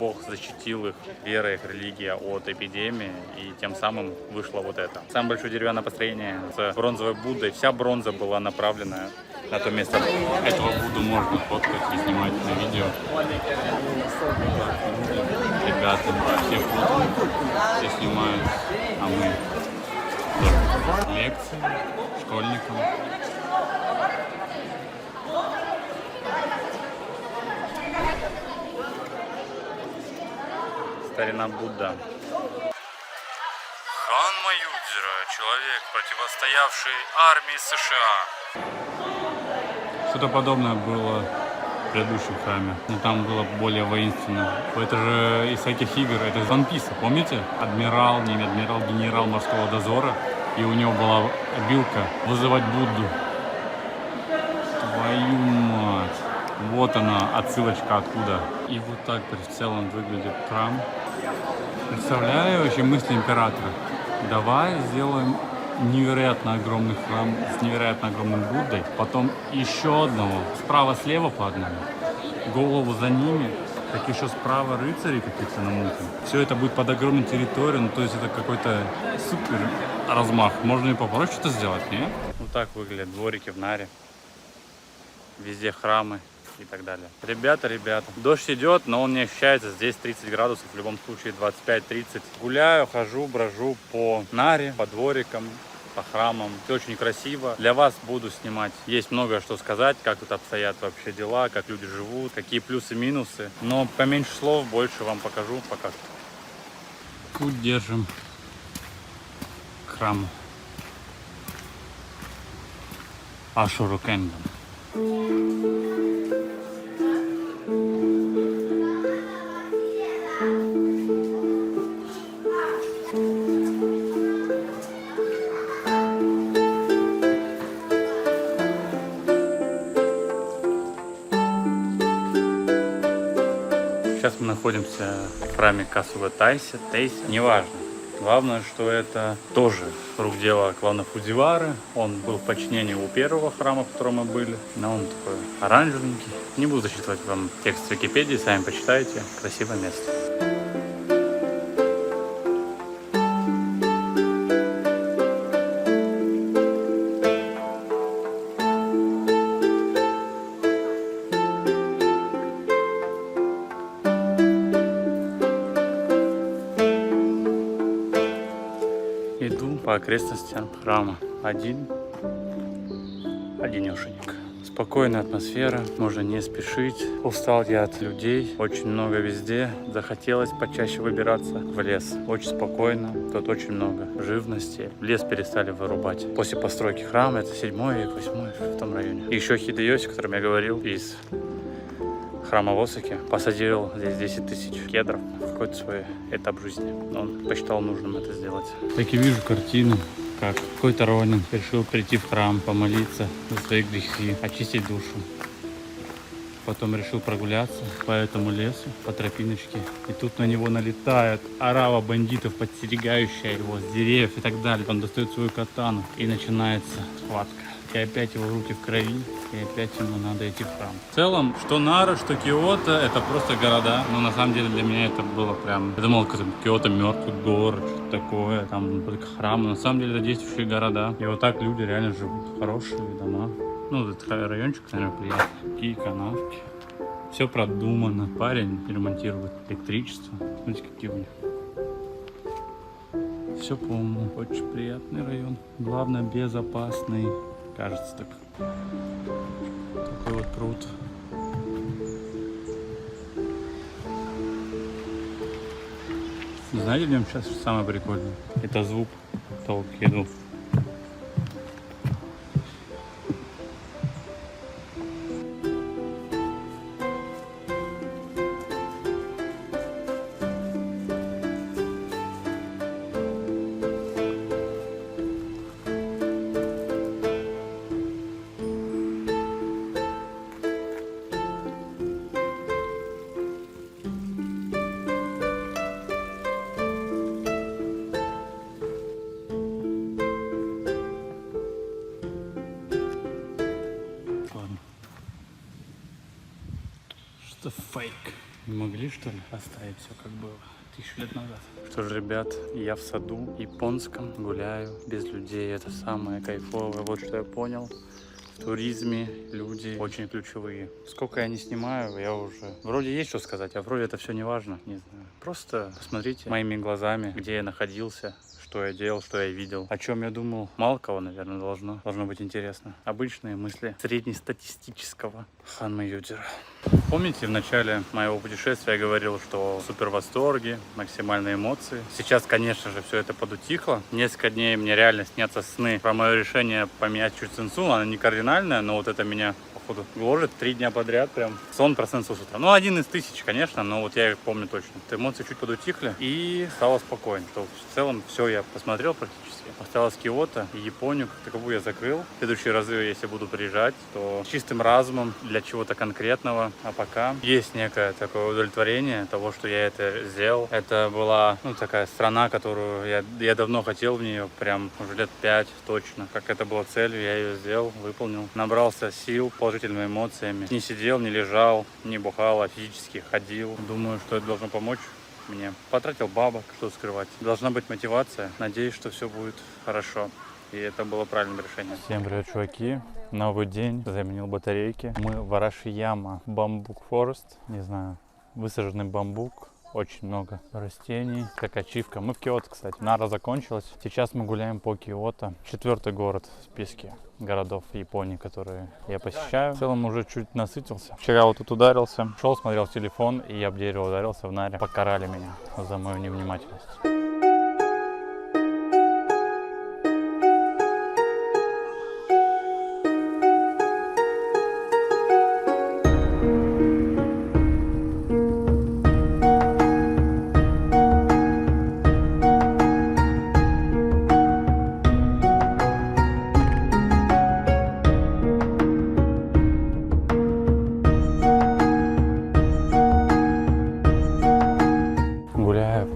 A: Бог защитил их, вера их, религия от эпидемии, и тем самым вышло вот это. Самое большое деревянное построение с бронзовой Буддой. Вся бронза была направлена на то место. Этого Будду можно фоткать и снимать на видео. Ребята, все фото, все снимают, а мы тоже. Лекции школьникам. Старина Будда. Хан Маюдзера, человек, противостоявший армии США. Что-то подобное было в предыдущем храме, но там было более воинственно. Это же из всяких игр, это из One Piece, помните? Адмирал, не адмирал, генерал морского дозора, и у него была обилка вызывать Будду. Твою мать! Вот она, отсылочка откуда. И вот так в целом выглядит храм. Представляю вообще мысли императора. Давай сделаем невероятно огромный храм с невероятно огромным Буддой. Потом еще одного, справа-слева по одному. Голову за ними, так еще справа рыцари каких-то намутим. Все это будет под огромной территорией, ну то есть это какой-то супер размах. Можно и попроще что-то сделать, не? Вот так выглядят дворики в Наре. Везде храмы и так далее. Ребята, дождь идет, но он не ощущается. Здесь 30 градусов, в любом случае 25-30. Гуляю, хожу, брожу по Наре, по дворикам, по храмам. Все очень красиво. Для вас буду снимать. Есть много что сказать, как тут обстоят вообще дела, как люди живут, какие плюсы-минусы. Но поменьше слов, больше вам покажу пока что. Путь держим к храму Ашуру Кэндон. Сейчас мы находимся в храме Касува Тайси, неважно. Главное, что это тоже рук дело клана Фудзивары. Он был в подчинении у первого храма, в котором мы были. Но он такой оранжевенький. Не буду зачитывать вам текст Википедии, сами почитайте. Красивое место. Иду по окрестностям храма. Одинешенек. Спокойная атмосфера, можно не спешить. Устал я от людей, очень много везде. Захотелось почаще выбираться в лес. Очень спокойно, тут очень много живности. Лес перестали вырубать. После постройки храма, это 7 век, 8 в том районе. И еще Хидеоси, о котором я говорил, из храма в Осаке, посадил здесь 10 тысяч кедров в какой-то свой этап жизни. Он посчитал нужным это сделать. Так и вижу картину, как какой-то ронин решил прийти в храм, помолиться за свои грехи, очистить душу. Потом решил прогуляться по этому лесу, по тропиночке. И тут на него налетает орава бандитов, подстерегающая его с деревьев и так далее. Он достает свою катану, и начинается схватка. И опять его руки в крови, и опять ему надо идти в храм. В целом, что Нара, что Киото, это просто города. Но на самом деле для меня это было прям... Я думал, Киото мертвый город, что-то такое, там только храмы. На самом деле это действующие города. И вот так люди реально живут. Хорошие дома. Ну, этот райончик, наверное, приятный. Какие канавки. Все продумано. Парень ремонтирует электричество. Смотрите, какие у них. Все по уму. Очень приятный район. Главное, безопасный. Кажется так. Такой вот пруд. Знаете, в нем сейчас самое прикольное? Это звук того, как я иду. Что фейк? Не могли, что ли, оставить все как было 1000 лет назад? Что ж, ребят, я в саду японском гуляю без людей. Это самое кайфовое. Вот что я понял. В туризме люди очень ключевые. Сколько я не снимаю, я уже... Вроде есть что сказать, а вроде это все не важно. Не знаю. Просто посмотрите моими глазами, где я находился, что я делал, что я видел, о чем я думал. Мало кого, наверное, должно быть интересно. Обычные мысли среднестатистического ханмы-юзера. Помните, в начале моего путешествия я говорил, что супер в восторге, максимальные эмоции. Сейчас, конечно же, все это подутихло. Несколько дней мне реально снятся сны про мое решение поменять чуть цинцу. Она не кардинальная, но вот это меня, походу, гложет 3 дня подряд. Прям сон проснулся с утра. Ну, 1 из 1000, конечно, но вот я их помню точно. Эмоции чуть подутихли и стало спокойно. Что в целом все я посмотрел практически. Осталось Киото и Японию как таковую я закрыл. В следующие разы, если буду приезжать, то с чистым разумом для чего-то конкретного. А пока есть некое такое удовлетворение того, что я это сделал. Это была, такая страна, которую я давно хотел в нее, прям уже лет 5 точно. Как это была целью, я ее сделал, выполнил. Набрался сил, положительными эмоциями. Не сидел, не лежал, не бухал, а физически ходил. Думаю, что это должно помочь мне. Потратил бабок, что скрывать. Должна быть мотивация. Надеюсь, что все будет хорошо. И это было правильным решением. Всем привет, чуваки. Новый день. Заменил батарейки. Мы в Арашияма Бамбук Форест. Не знаю, высаженный бамбук. Очень много растений. Как ачивка. Мы в Киото, кстати. Нара закончилась. Сейчас мы гуляем по Киото. 4-й город в списке городов Японии, которые я посещаю. В целом уже чуть насытился. Вчера вот тут ударился. Шел, смотрел телефон и об дерево ударился в Наре. Покарали меня за мою невнимательность.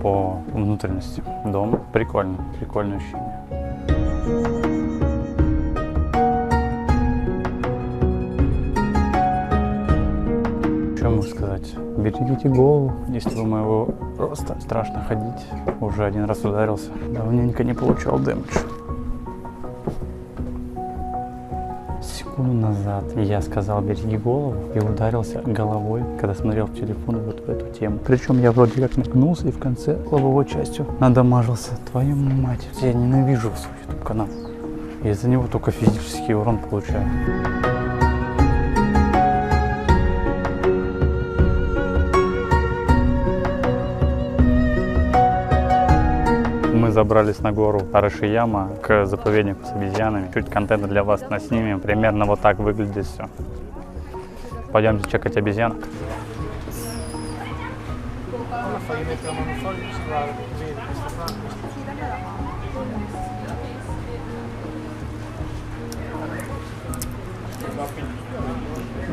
A: По внутренности дома. Прикольно, прикольное ощущение. Что можно сказать? Берегите голову, если вы моего роста. Страшно ходить. Уже 1 раз ударился. Давненько не получал дэмэдж. Секунду назад я сказал «береги голову» и ударился головой, когда смотрел в телефон вот в эту тему. Причем я вроде как нагнулся и в конце лобовой частью надамажился. Твою мать, я ненавижу свой YouTube канал. Я из-за него только физический урон получаю. Мы забрались на гору Арашияма к заповеднику с обезьянами. Чуть контента для вас наснимем. Примерно вот так выглядит все. Пойдемте чекать обезьянок.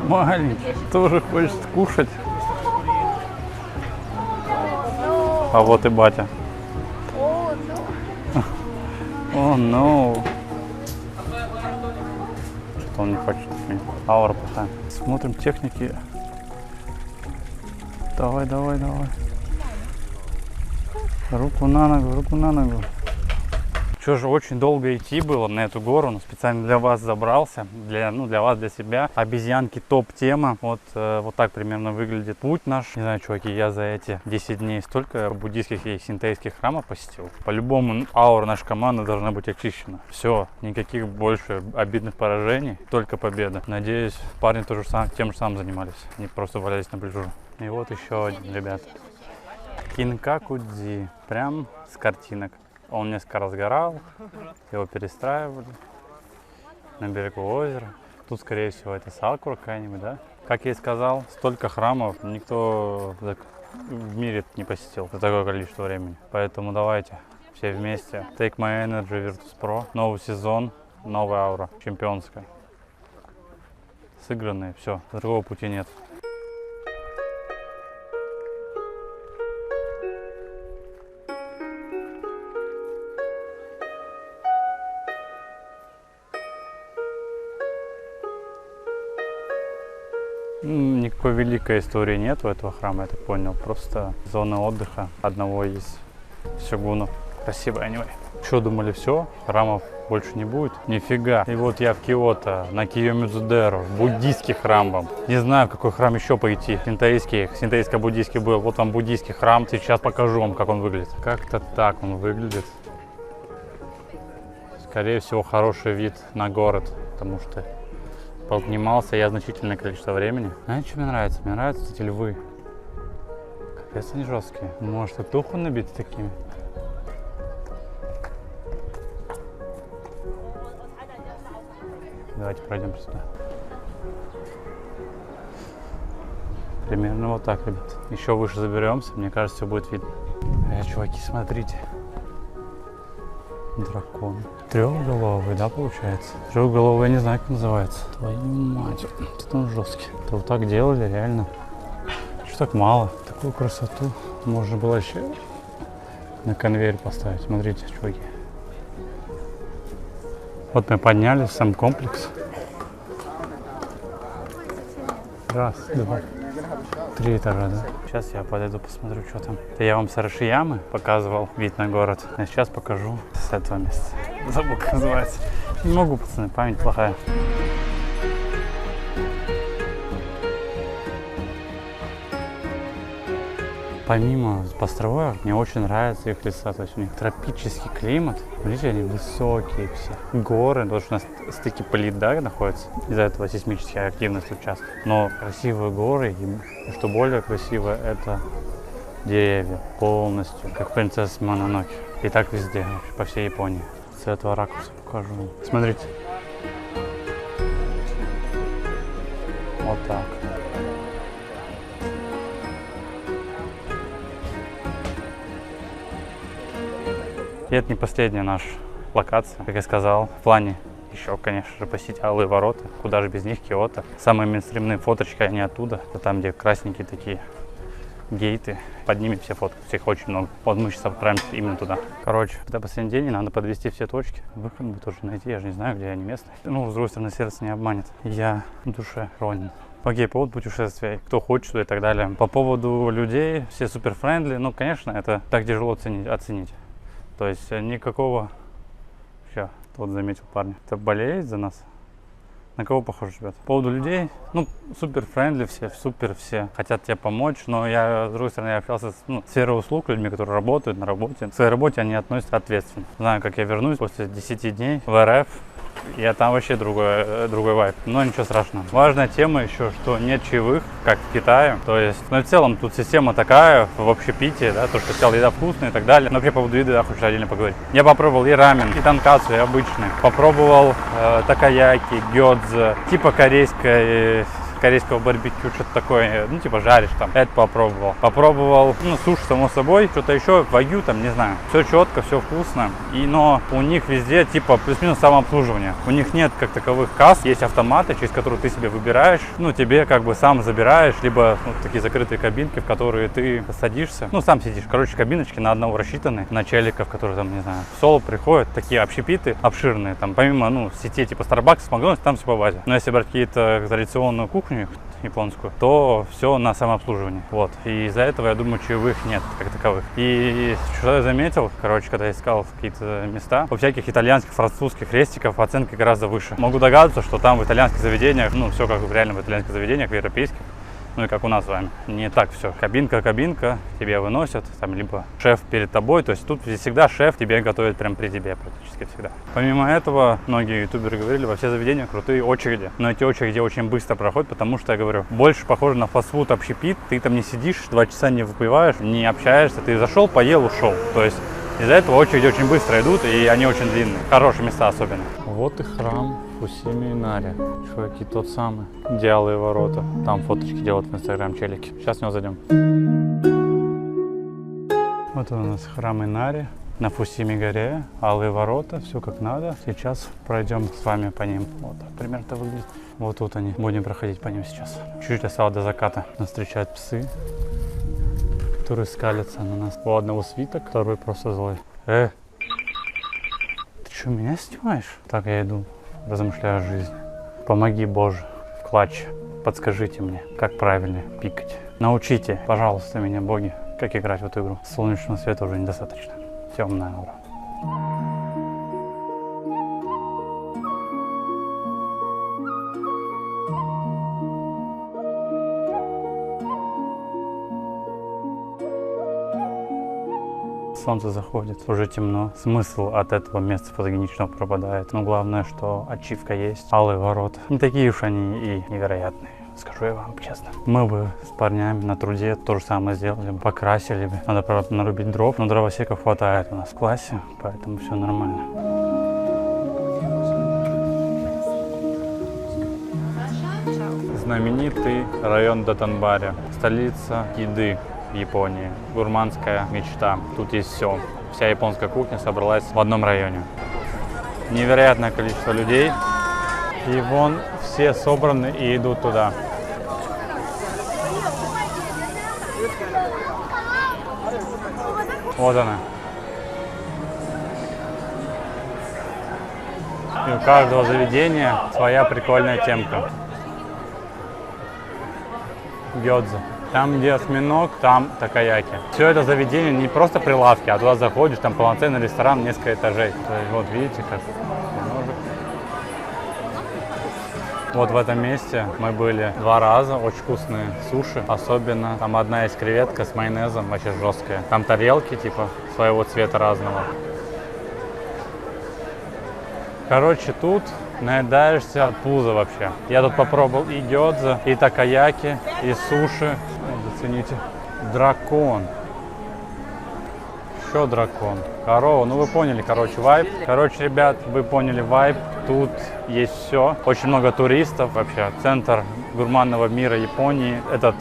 A: Маленький, тоже хочет кушать. А вот и батя. О, no. Что он не хочет? Аура плохая. Смотрим техники. Давай, давай, давай. Руку на ногу, руку на ногу. Что же, очень долго идти было на эту гору, но специально для вас забрался, для вас, для себя. Обезьянки топ-тема. Вот так примерно выглядит путь наш. Не знаю, чуваки, я за эти 10 дней столько буддийских и синтоистских храмов посетил. По-любому аура нашей команды должна быть очищена. Все, никаких больше обидных поражений, только победа. Надеюсь, парни тоже тем же самым занимались. Они просто валялись на пляжу. И вот еще один, ребят. Кинкакудзи. Прям с картинок. Он несколько раз горал, его перестраивали на берегу озера. Тут, скорее всего, это сакура какая-нибудь, да? Как я и сказал, столько храмов никто в мире не посетил за такое количество времени. Поэтому давайте все вместе. Take My Energy Virtus.pro. Новый сезон, новая аура, чемпионская. Сыгранные, все, другого пути нет. Никакой великой истории нет у этого храма, я так понял. Просто зона отдыха одного из сёгунов. Спасибо, anyway. Что думали, все? Храмов больше не будет? Нифига. И вот я в Киото, на Кийомидзудеру, буддийский храм вам. Не знаю, в какой храм еще пойти. Синтоистско-буддийский был. Вот вам буддийский храм. Сейчас покажу вам, как он выглядит. Как-то так он выглядит. Скорее всего, хороший вид на город, потому что поднимался я значительное количество времени. Знаете, что мне нравится? Мне нравятся эти львы. Капец, они жесткие. Может, и туху набить такими? Давайте пройдем сюда. Примерно вот так, ребят. Еще выше заберемся, мне кажется, все будет видно. Чуваки, смотрите. Дракон. Трехголовый, да, получается? Трехголовый, я не знаю, как называется. Твою мать, это он жесткий. Это вот так делали, реально. Что так мало? Такую красоту можно было еще на конвейер поставить. Смотрите, чуваки. Вот мы поднялись в сам комплекс. Раз, два, 3 этажа, да? Сейчас я подойду, посмотрю, что там. Это я вам с Арашиямы показывал вид на город. А сейчас покажу с этого места. Забыл, как называется. Не могу, пацаны, память плохая. Помимо построек, мне очень нравятся их леса. То есть у них тропический климат. Видите, они высокие все. Горы, потому что у нас стыки плит, да, находятся. Из-за этого сейсмическая активность тут часто. Но красивые горы, и что более красиво, это деревья полностью, как принцесса Мононоке. И так везде, по всей Японии. С этого ракурса покажу. Смотрите. Вот так. И это не последняя наша локация, как я сказал, в плане еще, конечно же, посетить Алые ворота, куда же без них, Киото. Самые мейнстримные фоточки, они оттуда, там, где красненькие такие гейты, под ними все фотки, всех очень много. Вот мы сейчас отправимся именно туда. Короче, это последний день, и надо подвести все точки. Выход бы тоже найти, я же не знаю, где я не местный. Ну, с другой стороны, сердце не обманет. Я в душе ронен. Окей, по поводу путешествия, кто хочет сюда и так далее. По поводу людей, все супер френдли, ну, конечно, это так тяжело оценить. То есть никакого... Сейчас, вот заметил парня. Это болеет за нас? На кого похож, ребят? По поводу людей, ну, супер френдли все хотят тебе помочь, но я, с другой стороны, я общался с сферой услуг, людьми, которые работают на работе. К своей работе они относятся ответственно. Знаю, как я вернусь после 10 дней в РФ, я там вообще другой вайб, но ничего страшного. Важная тема еще, что нет чаевых, как в Китае. То есть, ну, в целом, тут система такая, в общепитии, да, то, что сказал, еда вкусная и так далее. Но вообще по поводу еды, да, хочу отдельно поговорить. Я попробовал и рамен, и тонкацу, и обычный. Попробовал такаяки, гёдзе, типа корейского барбекю, что-то такое, ну, типа жаришь там. Это попробовал. Попробовал, ну, суши, само собой, что-то еще, вагю там, не знаю. Все четко, все вкусно. Но у них везде, типа, плюс-минус самообслуживание. У них нет как таковых касс, есть автоматы, через которые ты себе выбираешь. Ну, тебе как бы сам забираешь, либо такие закрытые кабинки, в которые ты садишься. Ну, сам сидишь. Короче, кабиночки на одного рассчитаны, на челиков, которые там, не знаю, в соло приходят. Такие общепиты обширные. Там, помимо, сетей типа Starbucks, Макдональдс, там все по базе. Но если брать какие-то традиционную кухню, кухню японскую, то все на самообслуживании. Вот. И из-за этого, я думаю, чаевых нет как таковых. И что я заметил, короче, когда искал какие-то места, у всяких итальянских, французских рестиков оценка гораздо выше. Могу догадываться, что там в итальянских заведениях, ну, все как реально в итальянских заведениях, в европейских, ну и как у нас с вами. Не так все. Кабинка, тебе выносят, там, либо шеф перед тобой. То есть тут всегда шеф тебе готовит прям при тебе практически всегда. Помимо этого, многие ютуберы говорили, во все заведения крутые очереди. Но эти очереди очень быстро проходят, потому что, я говорю, больше похоже на фастфуд, общепит. Ты там не сидишь, 2 часа не выпиваешь, не общаешься. Ты зашел, поел, ушел. То есть из-за этого очереди очень быстро идут, и они очень длинные. Хорошие места особенно. Вот и храм Фусими Инари. Чуваки, тот самый. Идеалы ворота. Там фоточки делают в инстаграм челики. Сейчас в него зайдем. Вот он у нас храм Инари. На Фусими горе. Алые ворота. Все как надо. Сейчас пройдем с вами по ним. Вот так примерно это выглядит. Вот тут они. Будем проходить по ним сейчас. Чуть-чуть осталось до заката. Нас встречают псы, которые скалятся на нас. У одного свиток, второй просто злой. Ты что, меня снимаешь? Так я иду, размышляю о жизни. Помоги, Боже, в клатче. Подскажите мне, как правильно пикать. Научите, пожалуйста, меня, боги, как играть в эту игру. Солнечного света уже недостаточно. Темная аура. Солнце заходит, уже темно. Смысл от этого места фотогеничного пропадает. Но главное, что ачивка есть. Алые ворота. Не такие уж они и невероятные. Скажу я вам честно. Мы бы с парнями на труде то же самое сделали бы, покрасили бы. Надо, правда, нарубить дров, но дровосеков хватает у нас в классе, поэтому все нормально. Знаменитый район Дотанбари, столица еды в Японии, гурманская мечта. Тут есть все. Вся японская кухня собралась в одном районе. Невероятное количество людей. И вон все собраны и идут туда. Вот она. И у каждого заведения своя прикольная темка. Гёдзе. Там, где осьминог, там такаяки. Все это заведение не просто прилавки, а туда заходишь, там полноценный ресторан, несколько этажей. То есть, вот видите, как немножко. Вот в этом месте мы были 2 раза, очень вкусные суши. Особенно там одна есть креветка с майонезом, вообще жесткая. Там тарелки типа своего цвета разного. Короче, тут наедаешься от пуза вообще. Я тут попробовал и гёдзе, и такаяки, и суши. Зацените. Дракон. Еще дракон. Корова. Ну вы поняли, короче, вайб. Короче, ребят, вы поняли вайб. Тут есть все. Очень много туристов вообще. Центр гурманного мира Японии. Этот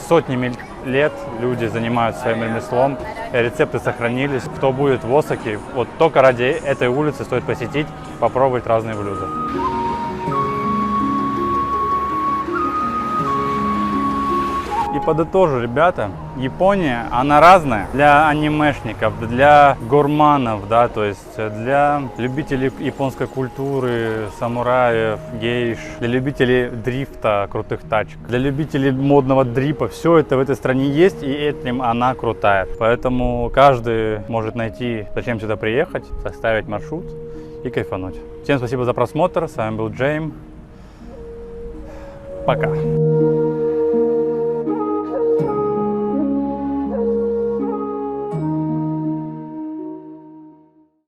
A: сотнями лет люди занимаются своим ремеслом. Рецепты сохранились. Кто будет в Осаке, вот только ради этой улицы стоит посетить, попробовать разные блюда. И подытожу, ребята, Япония, она разная для анимешников, для гурманов, да, то есть для любителей японской культуры, самураев, гейш, для любителей дрифта, крутых тачек, для любителей модного дрипа. Все это в этой стране есть, и этим она крутая. Поэтому каждый может найти, зачем сюда приехать, составить маршрут и кайфануть. Всем спасибо за просмотр, с вами был Джейм. Пока.